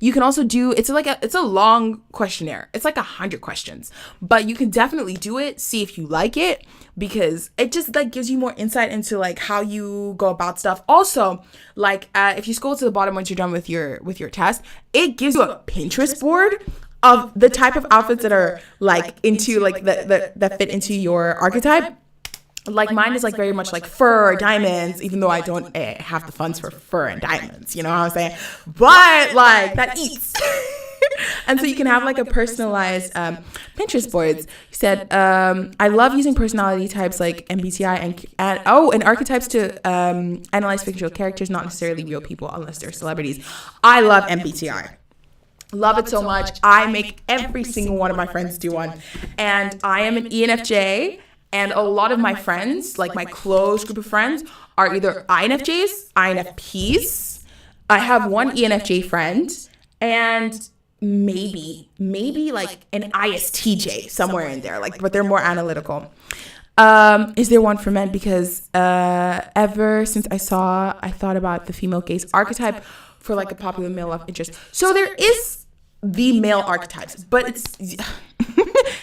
[SPEAKER 1] You can also do, it's a long questionnaire. It's like 100 questions, but you can definitely do it. See if you like it, because it just like gives you more insight into like how you go about stuff. Also, like, if you scroll to the bottom once you're done with your test, it gives you a Pinterest board of the type of outfits that are like into like that fit into your archetype. Like, mine is like very much like fur or diamonds, even though I don't have the funds for fur and diamonds, you know what I'm saying? But like, that eats. And so you can have like a personalized Pinterest boards. He said, I love using personality types like MBTI and archetypes to analyze fictional characters, not necessarily real people unless they're celebrities. I love MBTI. Love it so much. I make every single one of my friends do one. And I am an ENFJ. And a lot of my friends, like my close group of friends, are either INFJs, INFPs. I have one ENFJ friend and maybe like an ISTJ somewhere in there, like, but they're more analytical. Is there one for men? Because ever since I thought about the female gaze archetype for like a popular male love interest. So there is the male archetypes, but it's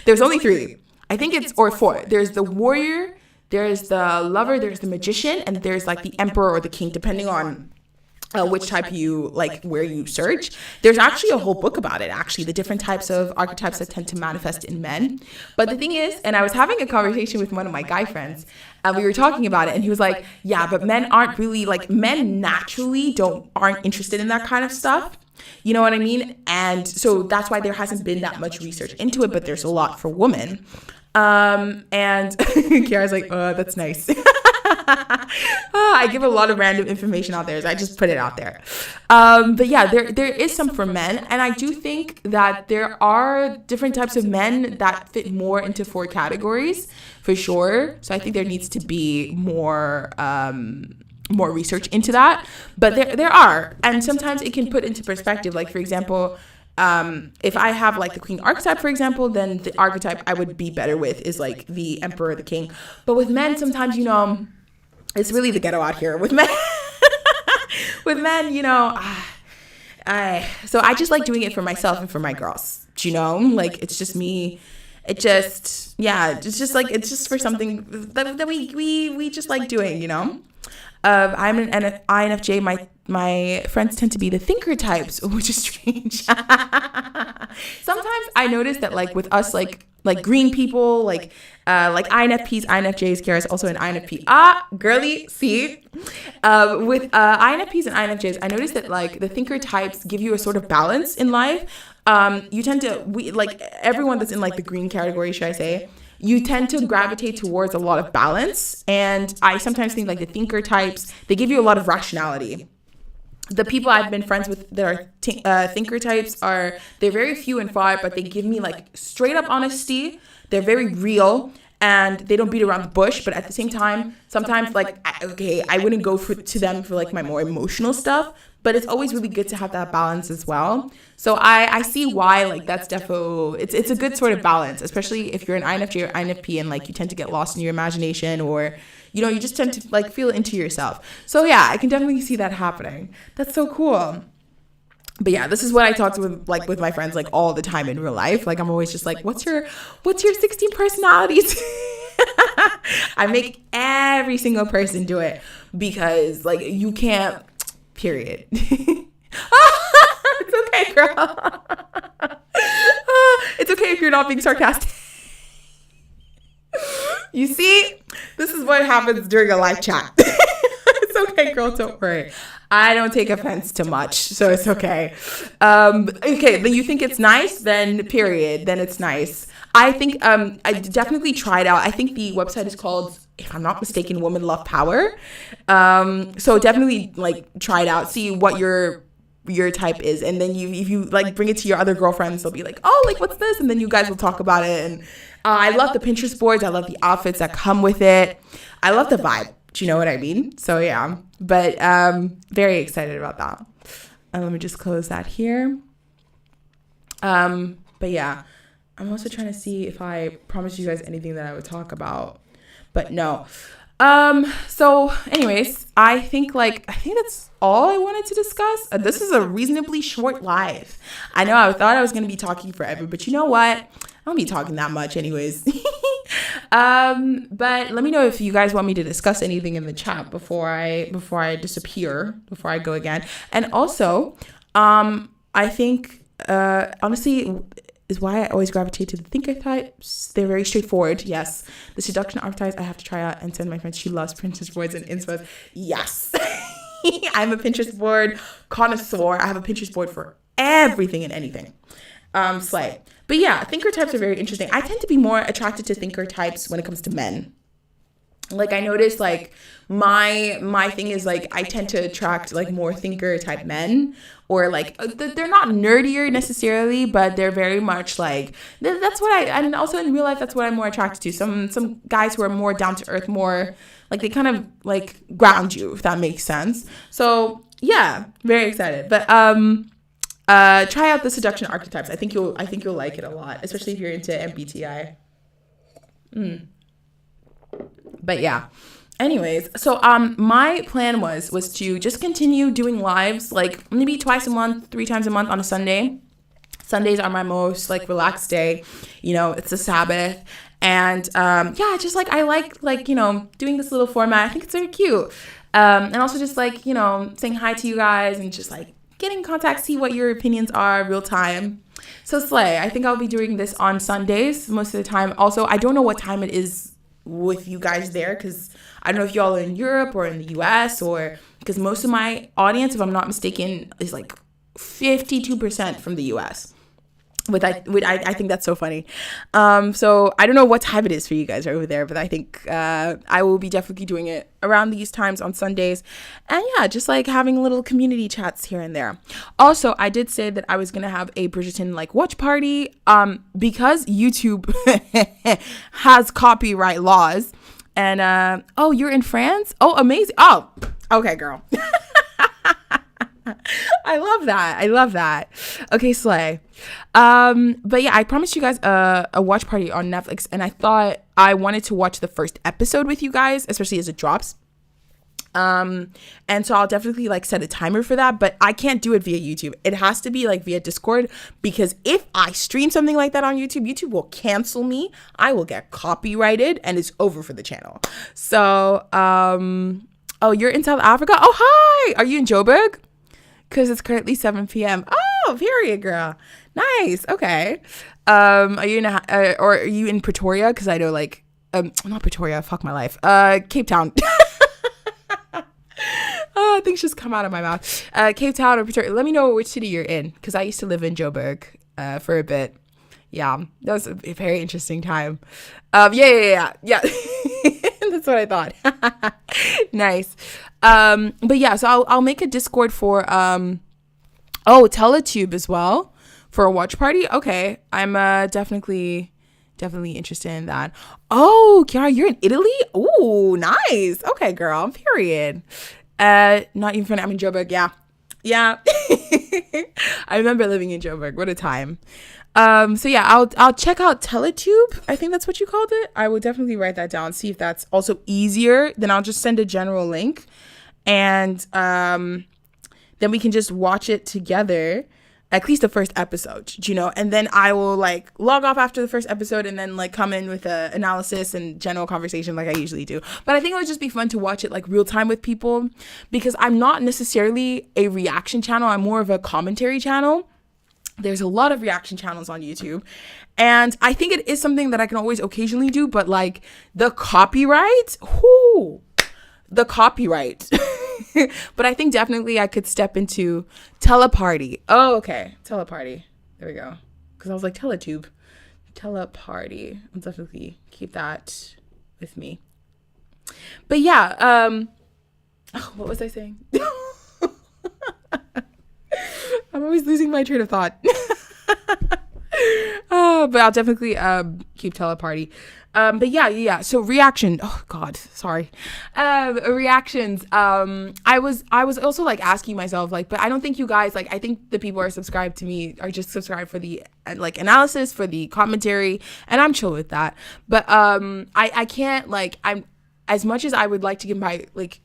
[SPEAKER 1] there's only 3. I think it's, or 4. There's the warrior, there's the lover, there's the magician, and there's like the emperor or the king, depending on which type you like, where you search. There's actually a whole book about it, actually, the different types of archetypes that tend to manifest in men. But the thing is, and I was having a conversation with one of my guy friends, and we were talking about it, and he was like, yeah, but men aren't really, like, men naturally aren't interested in that kind of stuff. You know what I mean? And so that's why there hasn't been that much research into it, but there's a lot for women. And Kiara's like, oh, that's nice. I give a lot of random information out there, so I just put it out there. But yeah, there is some for men, and I do think that there are different types of men that fit more into 4 categories, for sure. So I think there needs to be more research into that, but there are, and sometimes it can put into perspective. Like, for example, if I have like the queen archetype, for example, then the archetype I would be better with is like the emperor, the king. But with men, sometimes, you know, it's really the ghetto out here with men. With men, you know, so I just like doing it for myself and for my girls, you know, like, it's just me. It just, yeah, it's just like, it's just for something that we just like doing, you know. I'm an INFJ. My friends tend to be the thinker types, which is strange. Sometimes I notice that like with us, like green people, like INFPs, INFJs, Kara's also an INFP. Girly, see? With INFPs and INFJs, I noticed that like the thinker types give you a sort of balance in life. You tend to, like everyone that's in like the green category, should I say, you tend to gravitate towards a lot of balance. And I sometimes think like the thinker types, they give you a lot of rationality. The people I've been friends with that are thinker types they're very few and far, but they give me like straight up honesty. They're very real and they don't beat around the bush. But at the same time, sometimes like, I wouldn't go to them for like my more emotional stuff, but it's always really good to have that balance as well. So I see why like that's definitely, it's a good sort of balance, especially if you're an INFJ or INFP and like you tend to get lost in your imagination or you just tend to like feel into yourself. So yeah, I can definitely see that happening. That's so cool. But yeah, this is what I talk with my friends like all the time in real life. Like I'm always just like, what's your 16 personalities? I make every single person do it because like you can't, period. It's okay, girl. It's okay if you're not being sarcastic. You see, this is what happens during a live chat. It's okay, girl, don't worry. I don't take offense to much, so it's okay. Okay, then you think it's nice, then period, then it's nice. I think I definitely tried out. I think the website is called, if I'm not mistaken, Women Love Power. So definitely like try it out, see what your type is, and then if you like bring it to your other girlfriends, they'll be like, oh, like what's this, and then you guys will talk about it. And I love the Pinterest boards. I love the outfits that come with it. I love the vibe. Do you know what I mean? So yeah, but very excited about that. Let me just close that here. But yeah, I'm also trying to see if I promised you guys anything that I would talk about, but no. So anyways, I think that's all I wanted to discuss. This is a reasonably short live. I know I thought I was going to be talking forever, but you know what? I don't be talking that much anyways. But let me know if you guys want me to discuss anything in the chat before I disappear, before I go again. And also, I think, honestly, is why I always gravitate to the thinker types. They're very straightforward. Yes. The seduction archetypes I have to try out and send my friend. She loves Pinterest boards and inspo. Yes. I'm a Pinterest board connoisseur. I have a Pinterest board for everything and anything. Slay. But yeah, thinker types are very interesting. I tend to be more attracted to thinker types when it comes to men. Like I noticed like my thing is like I tend to attract like more thinker type men, or like they're not nerdier necessarily, but they're very much like that's what and also in real life that's what I'm more attracted to. Some guys who are more down to earth, more like they kind of like ground you, if that makes sense. So yeah, very excited. But try out the seduction archetypes. I think you'll like it a lot, especially if you're into MBTI. But yeah, anyways, so my plan was to just continue doing lives like maybe twice a month, 3 times a month on a Sunday. Sundays are my most like relaxed day, it's a Sabbath. And yeah, just like I like doing this little format. I think it's very cute. And also just like saying hi to you guys and just like getting in contact, see what your opinions are real time. So slay. I think I'll be doing this on Sundays most of the time. Also, I don't know what time it is with you guys there, because I don't know if y'all are in Europe or in the US, or because most of my audience, if I'm not mistaken, is like 52% from the US. I think that's so funny. So I don't know what time it is for you guys over there, but I think I will be definitely doing it around these times on Sundays. And yeah, just like having little community chats here and there. Also, I did say that I was going to have a Bridgerton like watch party because YouTube has copyright laws. And oh, you're in France? Oh, amazing. Oh, okay, girl. I love that. Okay, slay. But yeah, I promised you guys a watch party on Netflix, and I thought I wanted to watch the first episode with you guys, especially as it drops. And so I'll definitely like set a timer for that, but I can't do it via YouTube. It has to be like via Discord, because if I stream something like that on YouTube, YouTube will cancel me. I will get copyrighted and it's over for the channel. So,
[SPEAKER 4] Oh, you're in South Africa? Oh, hi. Are you in Joburg? Because it's currently 7 p.m. Oh, period, girl. Nice. Okay. Are you in or are you in Pretoria? Because I know like not Pretoria. Fuck my life. Cape Town. Oh, things just come out of my mouth. Cape Town or Pretoria. Let me know which city you're in, because I used to live in Joburg for a bit. Yeah, that was a very interesting time. Yeah. That's what I thought. Nice. But yeah, so I'll make a Discord for Teletube as well for a watch party. Okay, I'm definitely interested in that. Oh, Kiara, you're in Italy? Ooh, nice. Okay, girl. Period. Not even for I'm in Joburg. Yeah. I remember living in Joburg. What a time. So yeah, I'll check out Teletube. I think that's what you called it. I will definitely write that down. See if that's also easier. Then I'll just send a general link, and then we can just watch it together. At least the first episode, and then I will like log off after the first episode and then like come in with a analysis and general conversation like I usually do. But I think it would just be fun to watch it like real time with people, because I'm not necessarily a reaction channel. I'm more of a commentary channel. There's a lot of reaction channels on YouTube, and I think it is something that I can always occasionally do, but like the copyright. But I think definitely I could step into Teleparty. Oh, okay. Teleparty. There we go. Because I was like, Teletube. Teleparty. I'll definitely keep that with me. But yeah, what was I saying? I'm always losing my train of thought. But I'll definitely keep Teleparty. But yeah. So reaction. Oh God, sorry. Reactions. I was also like asking myself like, but I don't think you guys like. I think the people who are subscribed to me are just subscribed for the like analysis, for the commentary, and I'm chill with that. But I can't like I'm as much as I would like to give my like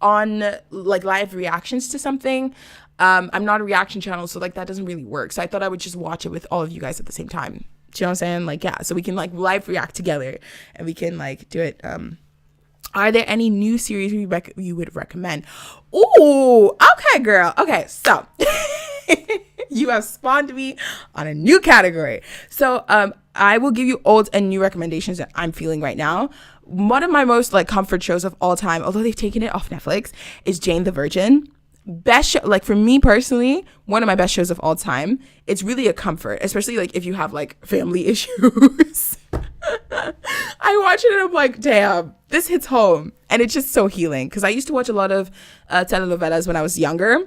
[SPEAKER 4] on like live reactions to something. I'm not a reaction channel, so like that doesn't really work. So I thought I would just watch it with all of you guys at the same time. Do you know what I'm saying? Like, yeah, so we can like live react together and we can like do it. Are there any new series you would recommend? Ooh, okay, girl. Okay, so you have spawned me on a new category. So I will give you old and new recommendations that I'm feeling right now. One of my most like comfort shows of all time, although they've taken it off Netflix, is Jane the Virgin. Best show, like for me personally, one of my best shows of all time. It's really a comfort, especially like if you have like family issues. I watch it and I'm like, damn, this hits home, and it's just so healing, because I used to watch a lot of telenovelas when I was younger.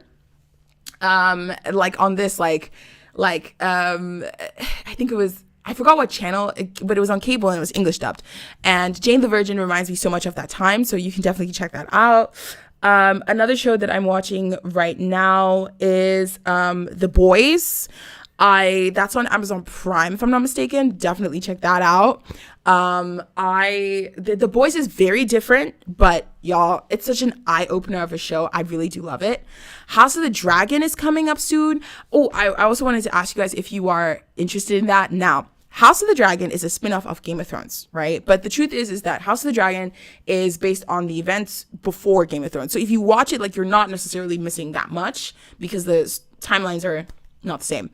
[SPEAKER 4] Like on this I think it was, I forgot what channel, but it was on cable and it was English dubbed. And Jane the Virgin reminds me so much of that time, so you can definitely check that out. Another show that I'm watching right now is The Boys. That's on Amazon Prime, if I'm not mistaken. Definitely check that out. The Boys is very different, but y'all, it's such an eye-opener of a show. I really do love it. House of the Dragon is coming up soon. Oh, I also wanted to ask you guys if you are interested in that. Now, House of the Dragon is a spin-off of Game of Thrones, right? But the truth is that House of the Dragon is based on the events before Game of Thrones. So if you watch it, like, you're not necessarily missing that much, because the timelines are not the same.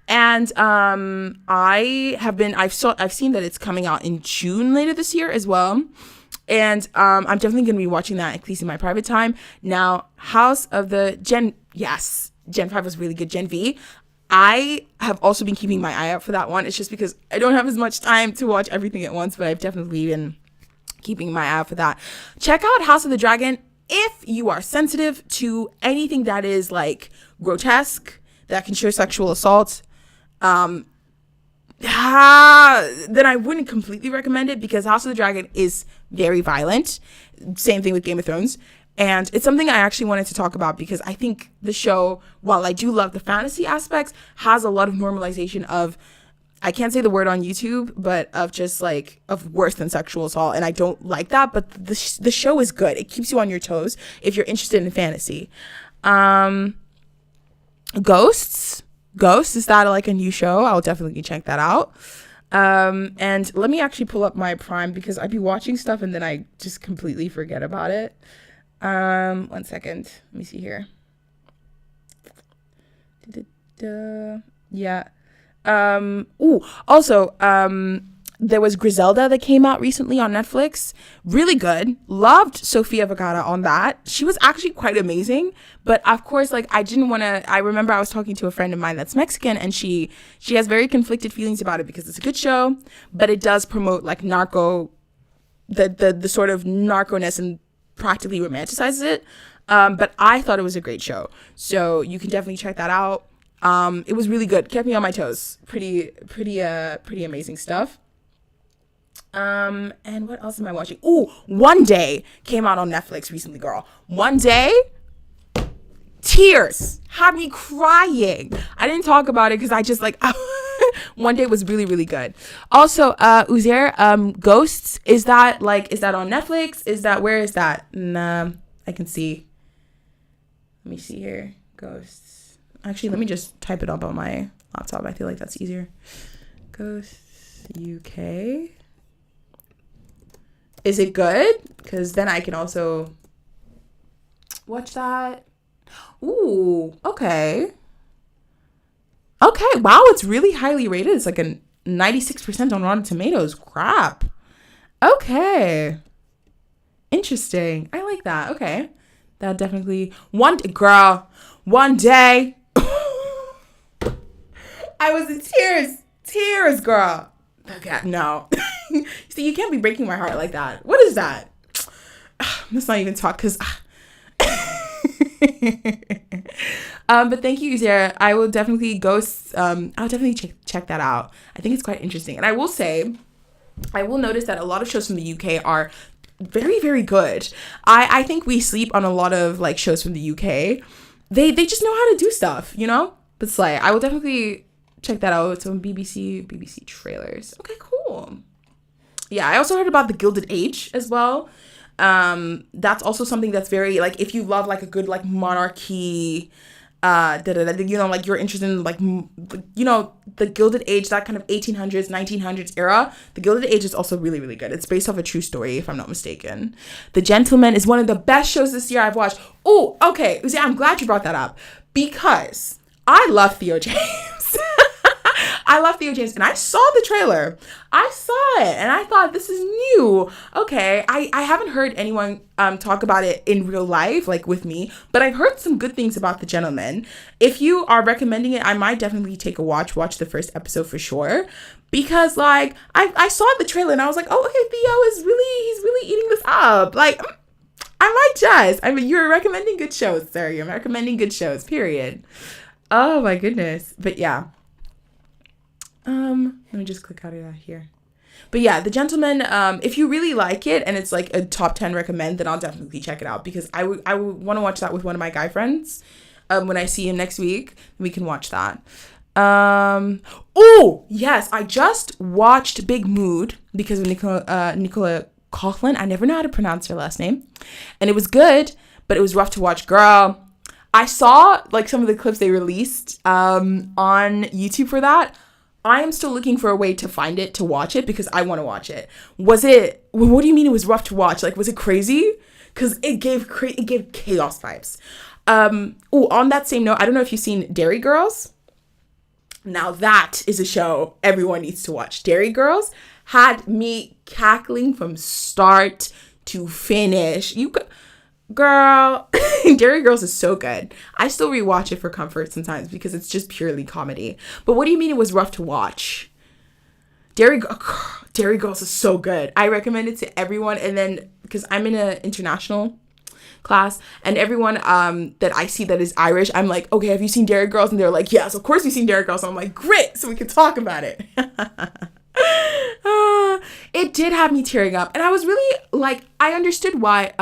[SPEAKER 4] And I've seen that it's coming out in June later this year as well. And I'm definitely going to be watching that, at least in my private time. Now, House of the Gen 5 was really good. Gen V, I have also been keeping my eye out for that one. It's just because I don't have as much time to watch everything at once, but I've definitely been keeping my eye out for that. Check out House of the Dragon if you are sensitive to anything that is like grotesque, that can show sexual assault. Then I wouldn't completely recommend it, because House of the Dragon is very violent. Same thing with Game of Thrones. And it's something I actually wanted to talk about, because I think the show, while I do love the fantasy aspects, has a lot of normalization of, I can't say the word on YouTube, but of just like, of worse than sexual assault. And I don't like that, but the show is good. It keeps you on your toes if you're interested in fantasy. Ghosts, is that like a new show? I'll definitely check that out. And let me actually pull up my Prime, because I'd be watching stuff and then I just completely forget about it. One second. Let me see here. Yeah. Also, there was Griselda that came out recently on Netflix. Really good. Loved Sofia Vergara on that. She was actually quite amazing. But of course, like, I remember I was talking to a friend of mine that's Mexican, and she has very conflicted feelings about it because it's a good show, but it does promote like the sort of narco-ness and practically romanticizes it. But I thought it was a great show. So you can definitely check that out. It was really good. Kept me on my toes. Pretty amazing stuff. And what else am I watching? Ooh, One Day came out on Netflix recently, girl. One Day, tears, had me crying. I didn't talk about it because I just like, One Day was really, really good. Also, Uzair, Ghosts, is that on Netflix? Where is that? Nah, I can see. Let me see here. Ghosts. Actually, let me just type it up on my laptop. I feel like that's easier. Ghosts UK. Is it good? Because then I can also watch that. Ooh, okay. Okay, wow, it's really highly rated. It's like a 96% on Rotten Tomatoes. Crap. Okay. Interesting. I like that. Okay. That definitely... One Day. I was in tears. Tears, girl. Okay, no. See, you can't be breaking my heart like that. What is that? Let's not even talk, because... but thank you, Sarah. I will definitely I'll definitely check that out. I think it's quite interesting. And I will say, I will notice that a lot of shows from the UK are very, very good. I think we sleep on a lot of like shows from the UK. They just know how to do stuff, you know? But slay. I will definitely check that out. It's on BBC trailers. Okay, cool. Yeah, I also heard about The Gilded Age as well. That's also something that's very, like, if you love like a good like monarchy, you know, like you're interested in like, you know, the Gilded Age, that kind of 1800s, 1900s era. The Gilded Age is also really, really good. It's based off a true story, if I'm not mistaken. The Gentleman is one of the best shows this year I've watched. Oh, okay. Uzi, I'm glad you brought that up because I love Theo James. I love Theo James, and I saw the trailer. I saw it, and I thought, this is new. Okay, I haven't heard anyone talk about it in real life, like with me, but I've heard some good things about The Gentleman. If you are recommending it, I might definitely take a watch the first episode for sure, because like I saw the trailer and I was like, oh, okay, Theo he's really eating this up. Like, I might just. I mean, you're recommending good shows, sir. You're recommending good shows. Period. Oh my goodness. But yeah. Let me just click out of that here. But yeah, The Gentleman, if you really like it and it's like a top 10 recommend, then I'll definitely check it out, because I would want to watch that with one of my guy friends. When I see him next week, we can watch that. Oh yes, I just watched Big Mood because of Nicola Coughlan. I never know how to pronounce her last name, and it was good, but it was rough to watch, girl. I saw like some of the clips they released on YouTube for that. I am still looking for a way to find it, to watch it, because I want to watch it. What do you mean it was rough to watch? Like, was it crazy? Because it gave chaos vibes. On that same note, I don't know if you've seen Dairy Girls. Now that is a show everyone needs to watch. Dairy Girls had me cackling from start to finish. Girl, Dairy Girls is so good. I still rewatch it for comfort sometimes because it's just purely comedy. But what do you mean it was rough to watch? Dairy Girls is so good. I recommend it to everyone. And then, because I'm in an international class, and everyone that I see that is Irish, I'm like, okay, have you seen Dairy Girls? And they're like, yes, of course we've seen Dairy Girls. So I'm like, great, so we can talk about it. It did have me tearing up. And I was really like, I understood why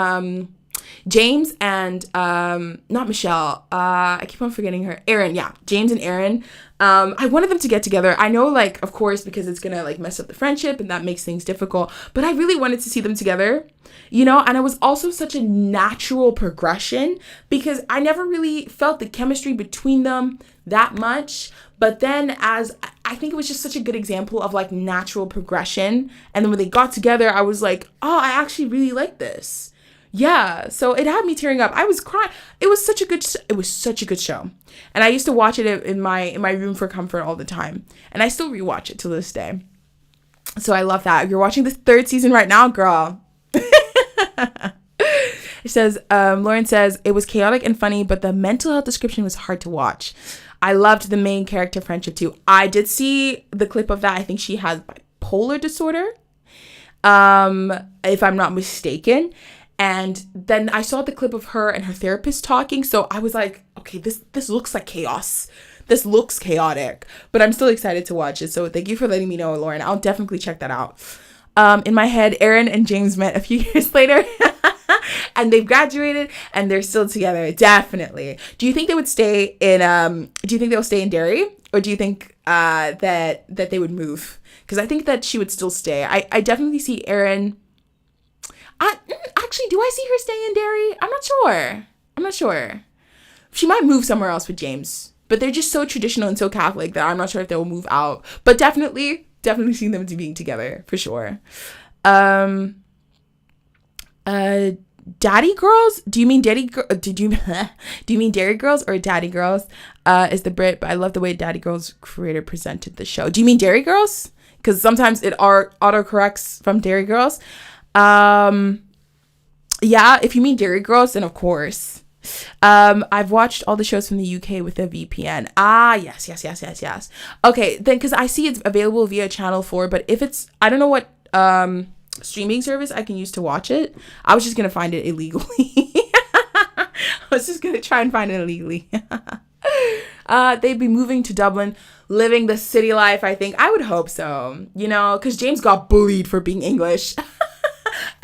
[SPEAKER 4] James and not Michelle, I keep on forgetting her, Erin. Yeah, James and Erin, I wanted them to get together. I know, like, of course, because it's gonna like mess up the friendship and that makes things difficult, but I really wanted to see them together, you know. And it was also such a natural progression because I never really felt the chemistry between them that much. But then as I think it was just such a good example of like natural progression, and then when they got together, I was like, oh, I actually really like this. Yeah, so it had me tearing up. I was crying. It was such a good show. And I used to watch it in my room for comfort all the time. And I still rewatch it to this day. So I love that. You're watching the 3rd season right now, girl. It says, Lauren says, it was chaotic and funny, but the mental health description was hard to watch. I loved the main character friendship too. I did see the clip of that. I think she has bipolar disorder, if I'm not mistaken. And then I saw the clip of her and her therapist talking. So I was like, okay, this looks like chaos. This looks chaotic, but I'm still excited to watch it. So thank you for letting me know, Lauren. I'll definitely check that out. In my head, Aaron and James met a few years later and they've graduated and they're still together. Definitely. Do you think they would stay in, do you think they'll stay in Derry, or do you think, that they would move? Cause I think that she would still stay. I definitely see Aaron. Actually, do I see her staying in Derry? I'm not sure. She might move somewhere else with James, but they're just so traditional and so Catholic that I'm not sure if they'll move out, but definitely see them to being together for sure. Daddy Girls? Do you mean Daddy Girls or Daddy Girls? Is the Brit, but I love the way Daddy Girls creator presented the show. Do you mean Dairy Girls? Because sometimes it autocorrects from Dairy Girls. Yeah, if you mean Dairy Girls, then of course. I've watched all the shows from the UK with a VPN. Yes. Okay, then because I see it's available via Channel 4, but if it's, I don't know what streaming service I can use to watch it. I was just gonna find it illegally. I was just gonna try and find it illegally. They'd be moving to Dublin, living the city life, I think. I would hope so, because James got bullied for being English.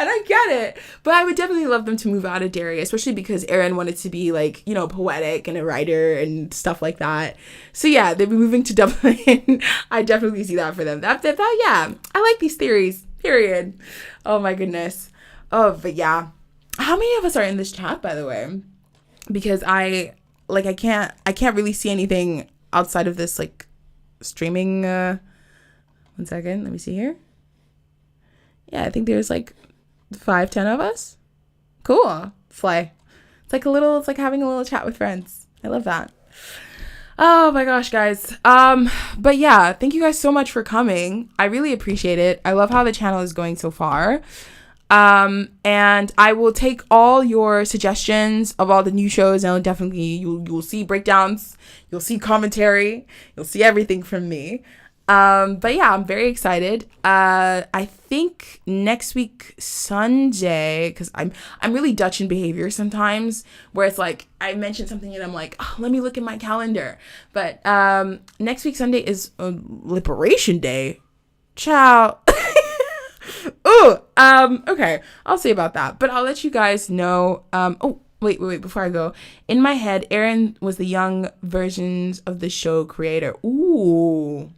[SPEAKER 4] And I get it, but I would definitely love them to move out of Derry, especially because Aaron wanted to be like, poetic and a writer and stuff like that. So yeah, they'd be moving to Dublin. I definitely see that for them. That yeah, I like these theories, period. Oh my goodness. Oh, but yeah. How many of us are in this chat, by the way? Because I can't really see anything outside of this like streaming. 1 second, let me see here. Yeah, I think there's like 5-10 of us. Cool. Slay. It's like having a little chat with friends. I love that. Oh my gosh, guys. But yeah, thank you guys so much for coming. I really appreciate it. I love how the channel is going so far. And I will take all your suggestions of all the new shows, and definitely you'll see breakdowns, you'll see commentary, you'll see everything from me. But yeah, I'm very excited. I think next week Sunday, because I'm really Dutch in behavior sometimes, where it's like I mention something and I'm like, oh, let me look at my calendar. But next week Sunday is Liberation Day. Ciao. Ooh, okay, I'll say about that, but I'll let you guys know. Oh, wait, before I go, in my head, Aaron was the young versions of the show creator. Ooh.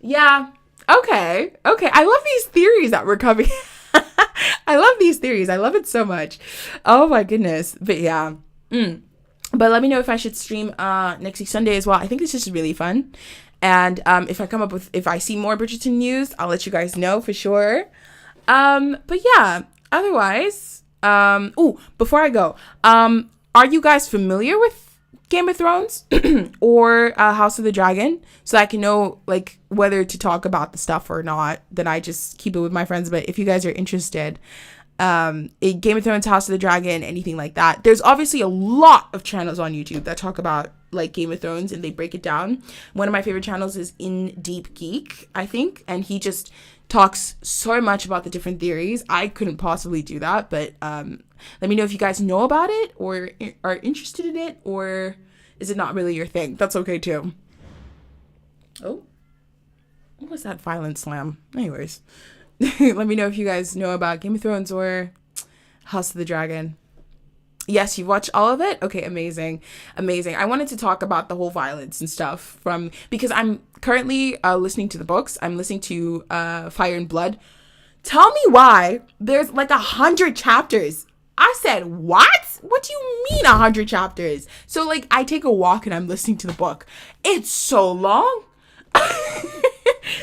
[SPEAKER 4] Yeah. Okay. I love these theories that we're coming. I love these theories. I love it so much. Oh my goodness. But yeah. But let me know if I should stream next week Sunday as well. I think this is really fun. And if I see more Bridgerton news, I'll let you guys know for sure. But yeah, otherwise, before I go, are you guys familiar with Game of Thrones or House of the Dragon, so I can know like whether to talk about the stuff or not? Then I just keep it with my friends. But if you guys are interested, in Game of Thrones, House of the Dragon, anything like that, there's obviously a lot of channels on YouTube that talk about like Game of Thrones and they break it down. One of my favorite channels is In Deep Geek, I think, and he just talks so much about the different theories. I couldn't possibly do that, but let me know if you guys know about it or are interested in it, or is it not really your thing? That's okay too. Oh, what was that violent slam? Anyways, let me know if you guys know about Game of Thrones or House of the Dragon. Yes, you watched all of it? Okay, amazing. I wanted to talk about the whole violence and stuff because I'm currently listening to the books. I'm listening to Fire and Blood. Tell me why there's like 100 chapters. I said, what? What do you mean 100 chapters? So like I take a walk and I'm listening to the book. It's so long.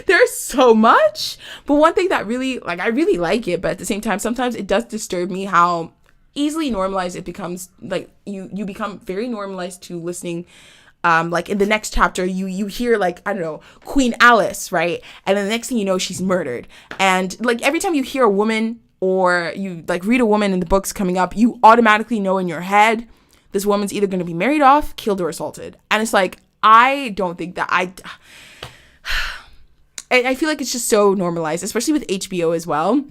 [SPEAKER 4] There's so much. But one thing that really, like, I really like it, but at the same time, sometimes it does disturb me how easily normalized. It becomes like you become very normalized to listening. Like in the next chapter, you hear like, I don't know, Queen Alice, right? And then the next thing you know, she's murdered. And like every time you hear a woman or you like read a woman in the books coming up, you automatically know in your head this woman's either going to be married off, killed, or assaulted. And it's like, I don't think that I feel like it's just so normalized, especially with HBO as well.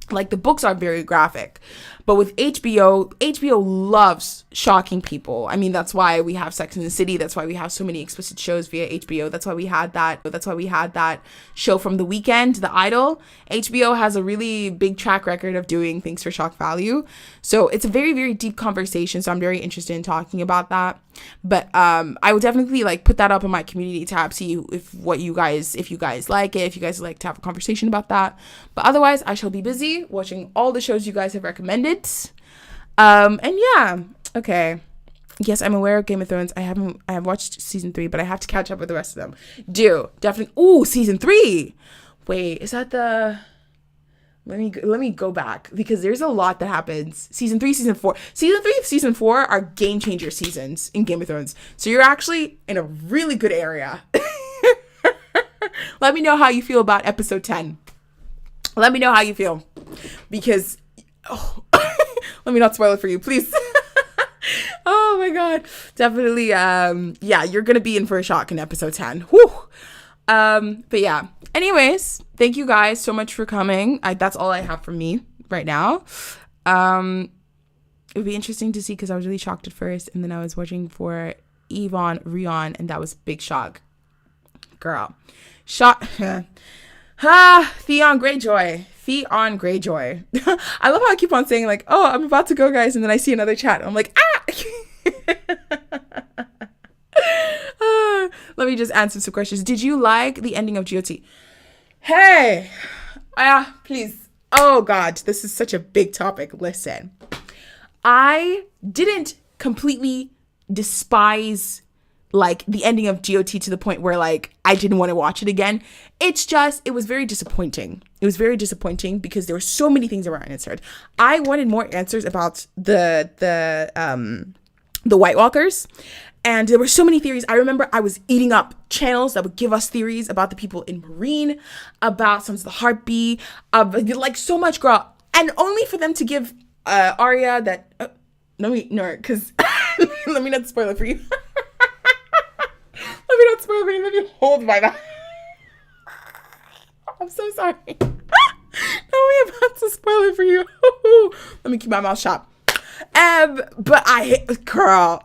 [SPEAKER 4] Like the books are very graphic, but with HBO loves shocking people. I mean, that's why we have Sex and the City. That's why we have so many explicit shows via HBO. That's why we had that show from The Weeknd, The Idol. HBO has a really big track record of doing things for shock value. So it's a very, very deep conversation. So I'm very interested in talking about that. But I will definitely like put that up in my community tab, see if you guys like it, if you guys like to have a conversation about that. But otherwise, I shall be busy watching all the shows you guys have recommended. And yeah, okay. Yes, I'm aware of Game of Thrones. I have watched season 3, but I have to catch up with the rest of them. Definitely. Ooh, season 3. Wait, is that the? Let me go back because there's a lot that happens. Season 3, season 4. Season 3, season 4 are game changer seasons in Game of Thrones. So you're actually in a really good area. Let me know how you feel about episode 10. Let me know how you feel. Because, let me not spoil it for you, please. Oh my God. Definitely, yeah, you're going to be in for a shock in episode 10. Whew. But yeah, anyways, thank you guys so much for coming. That's all I have from me right now. It would be interesting to see because I was really shocked at first, and then I was watching for Yvonne Rion, and that was big shock. Girl, shock. Theon Greyjoy. Theon Greyjoy. I love how I keep on saying like, oh, I'm about to go, guys, and then I see another chat, and I'm like, let me just answer some questions. Did you like the ending of GOT? Hey, please. Oh God, this is such a big topic. Listen, I didn't completely despise like the ending of GOT to the point where like I didn't want to watch it again. It's just, it was very disappointing. It was very disappointing because there were so many things that were unanswered. I wanted more answers about the White Walkers. And there were so many theories. I remember I was eating up channels that would give us theories about the people in Marine, about Sons of the Heartbeat, like so much, girl. And only for them to give Arya that. Let me not spoil it for you. Let me not spoil it for you. Let me hold my mouth. I'm so sorry. I'm about to spoil it for you. Let me keep my mouth shut. But girl.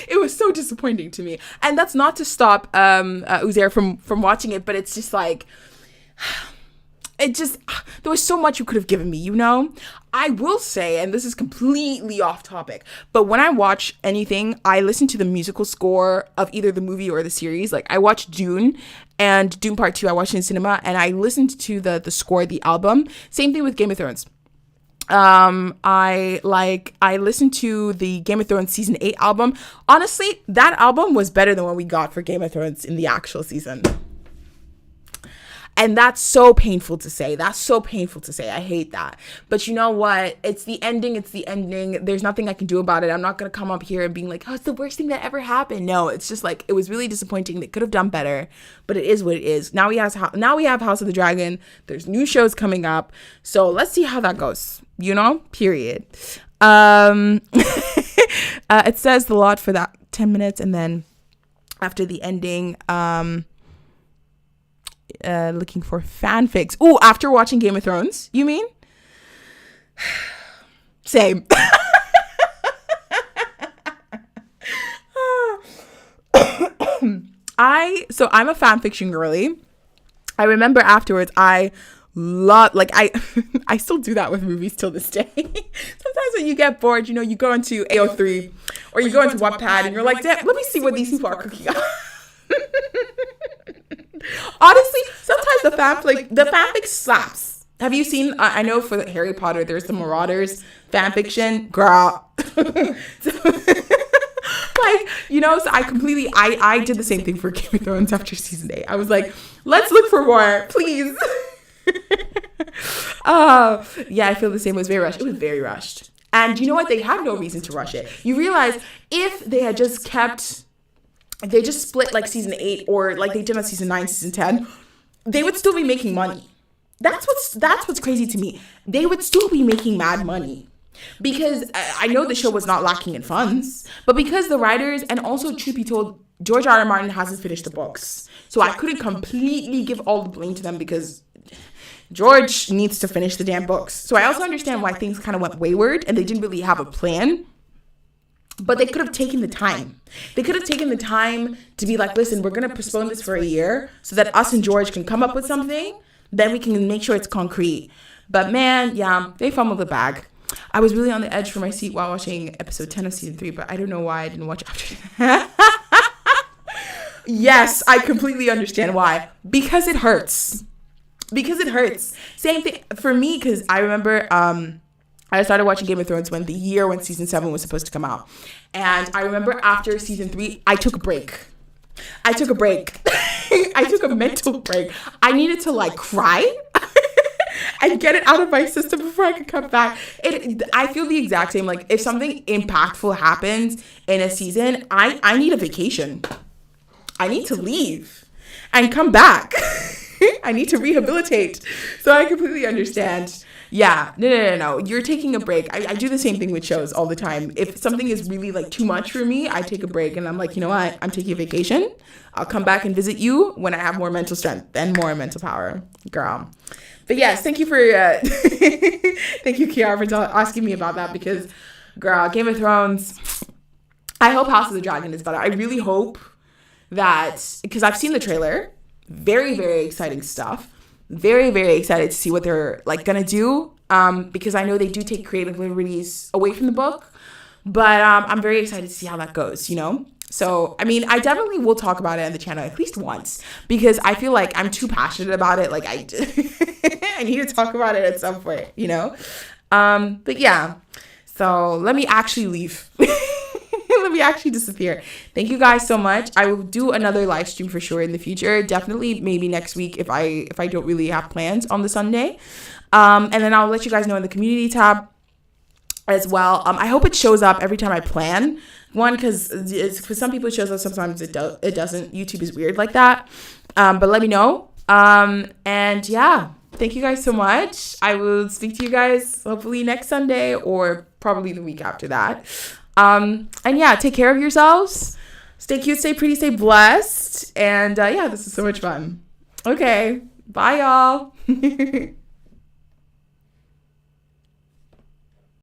[SPEAKER 4] It was so disappointing to me, and that's not to stop Uzair from watching it, but it's just like there was so much you could have given me, you know. I will say, and this is completely off topic, but when I watch anything, I listen to the musical score of either the movie or the series. Like I watched Dune and Dune Part 2, I watched in cinema, and I listened to the score, the album. Same thing with Game of Thrones. I listened to the Game of Thrones season 8 album. Honestly, that album was better than what we got for Game of Thrones in the actual season. And that's so painful to say. I hate that. But you know what? It's the ending. There's nothing I can do about it. I'm not going to come up here and being like, oh, it's the worst thing that ever happened. No, it's just like, it was really disappointing. They could have done better, but it is what it is. Now we have House of the Dragon. There's new shows coming up. So let's see how that goes, you know, period. It says the lot for that 10 minutes. And then after the ending, looking for fanfics. Ooh, after watching Game of Thrones, you mean? Same. I'm a fanfiction girly. I remember afterwards I still do that with movies till this day. Sometimes when you get bored, you know, you go into AO3 or you go into Wattpad and you're like, damn, let me see what these people are cooking up. Honestly, sometimes the fanfic slaps. Have you seen? I know for Harry Potter, there's the Marauders fanfiction, girl. Like, you know, so I did the same thing for Game of Thrones after season 8. I was like, let's look for more, please. Yeah, I feel the same. It was very rushed. And you know what? They had no reason to rush it. You realize if they had just they just split like season 8 or like they did on season 9, season 10, they would still be making money. That's what's crazy to me. They would still be making mad money. Because I know the show was not lacking in funds, but because the writers, and also truth be told, George R. R. Martin hasn't finished the books. So I couldn't completely give all the blame to them because George needs to finish the damn books. So I also understand why things kind of went wayward and they didn't really have a plan. But they could have taken the time. They could have taken the time to be like, listen, we're going to postpone this for a year so that us and George can come up with something. Then we can make sure it's concrete. But man, yeah, they fumbled the bag. I was really on the edge from my seat while watching episode 10 of season 3, but I don't know why I didn't watch after that. Yes, I completely understand why. Because it hurts. Because it hurts. Same thing for me, because I remember I started watching Game of Thrones when season 7 was supposed to come out. And I remember after season 3, I took a break. I took a mental break. I needed to like cry and get it out of my system before I could come back. I feel the exact same. Like if something impactful happens in a season, I need a vacation. I need to leave and come back. I need to rehabilitate. So I completely understand. Yeah, no. You're taking a break. I do the same thing with shows all the time. If something is really like too much for me, I take a break and I'm like, you know what? I'm taking a vacation. I'll come back and visit you when I have more mental strength and more mental power, girl. But yes, thank you for, thank you, Kiara, for asking me about that because, girl, Game of Thrones, I hope House of the Dragon is better. I really hope that, because I've seen the trailer, very, very exciting stuff. Very, very excited to see what they're like gonna do because I know they do take creative liberties away from the book, but I'm very excited to see how that goes, you know? So, I mean, I definitely will talk about it on the channel at least once because I feel like I'm too passionate about it. Like I need to talk about it at some point, you know? But yeah, so let me actually leave. Let me actually disappear. Thank you guys so much. I will do another live stream for sure in the future. Definitely maybe next week if I don't really have plans on the Sunday. And then I'll let you guys know in the community tab as well. I hope it shows up every time I plan. One, because for some people it shows up, sometimes it doesn't. YouTube is weird like that. But let me know. And yeah, thank you guys so much. I will speak to you guys hopefully next Sunday or probably the week after that. And yeah, take care of yourselves. Stay cute, stay pretty, stay blessed. And yeah, this is so much fun. Okay, bye y'all.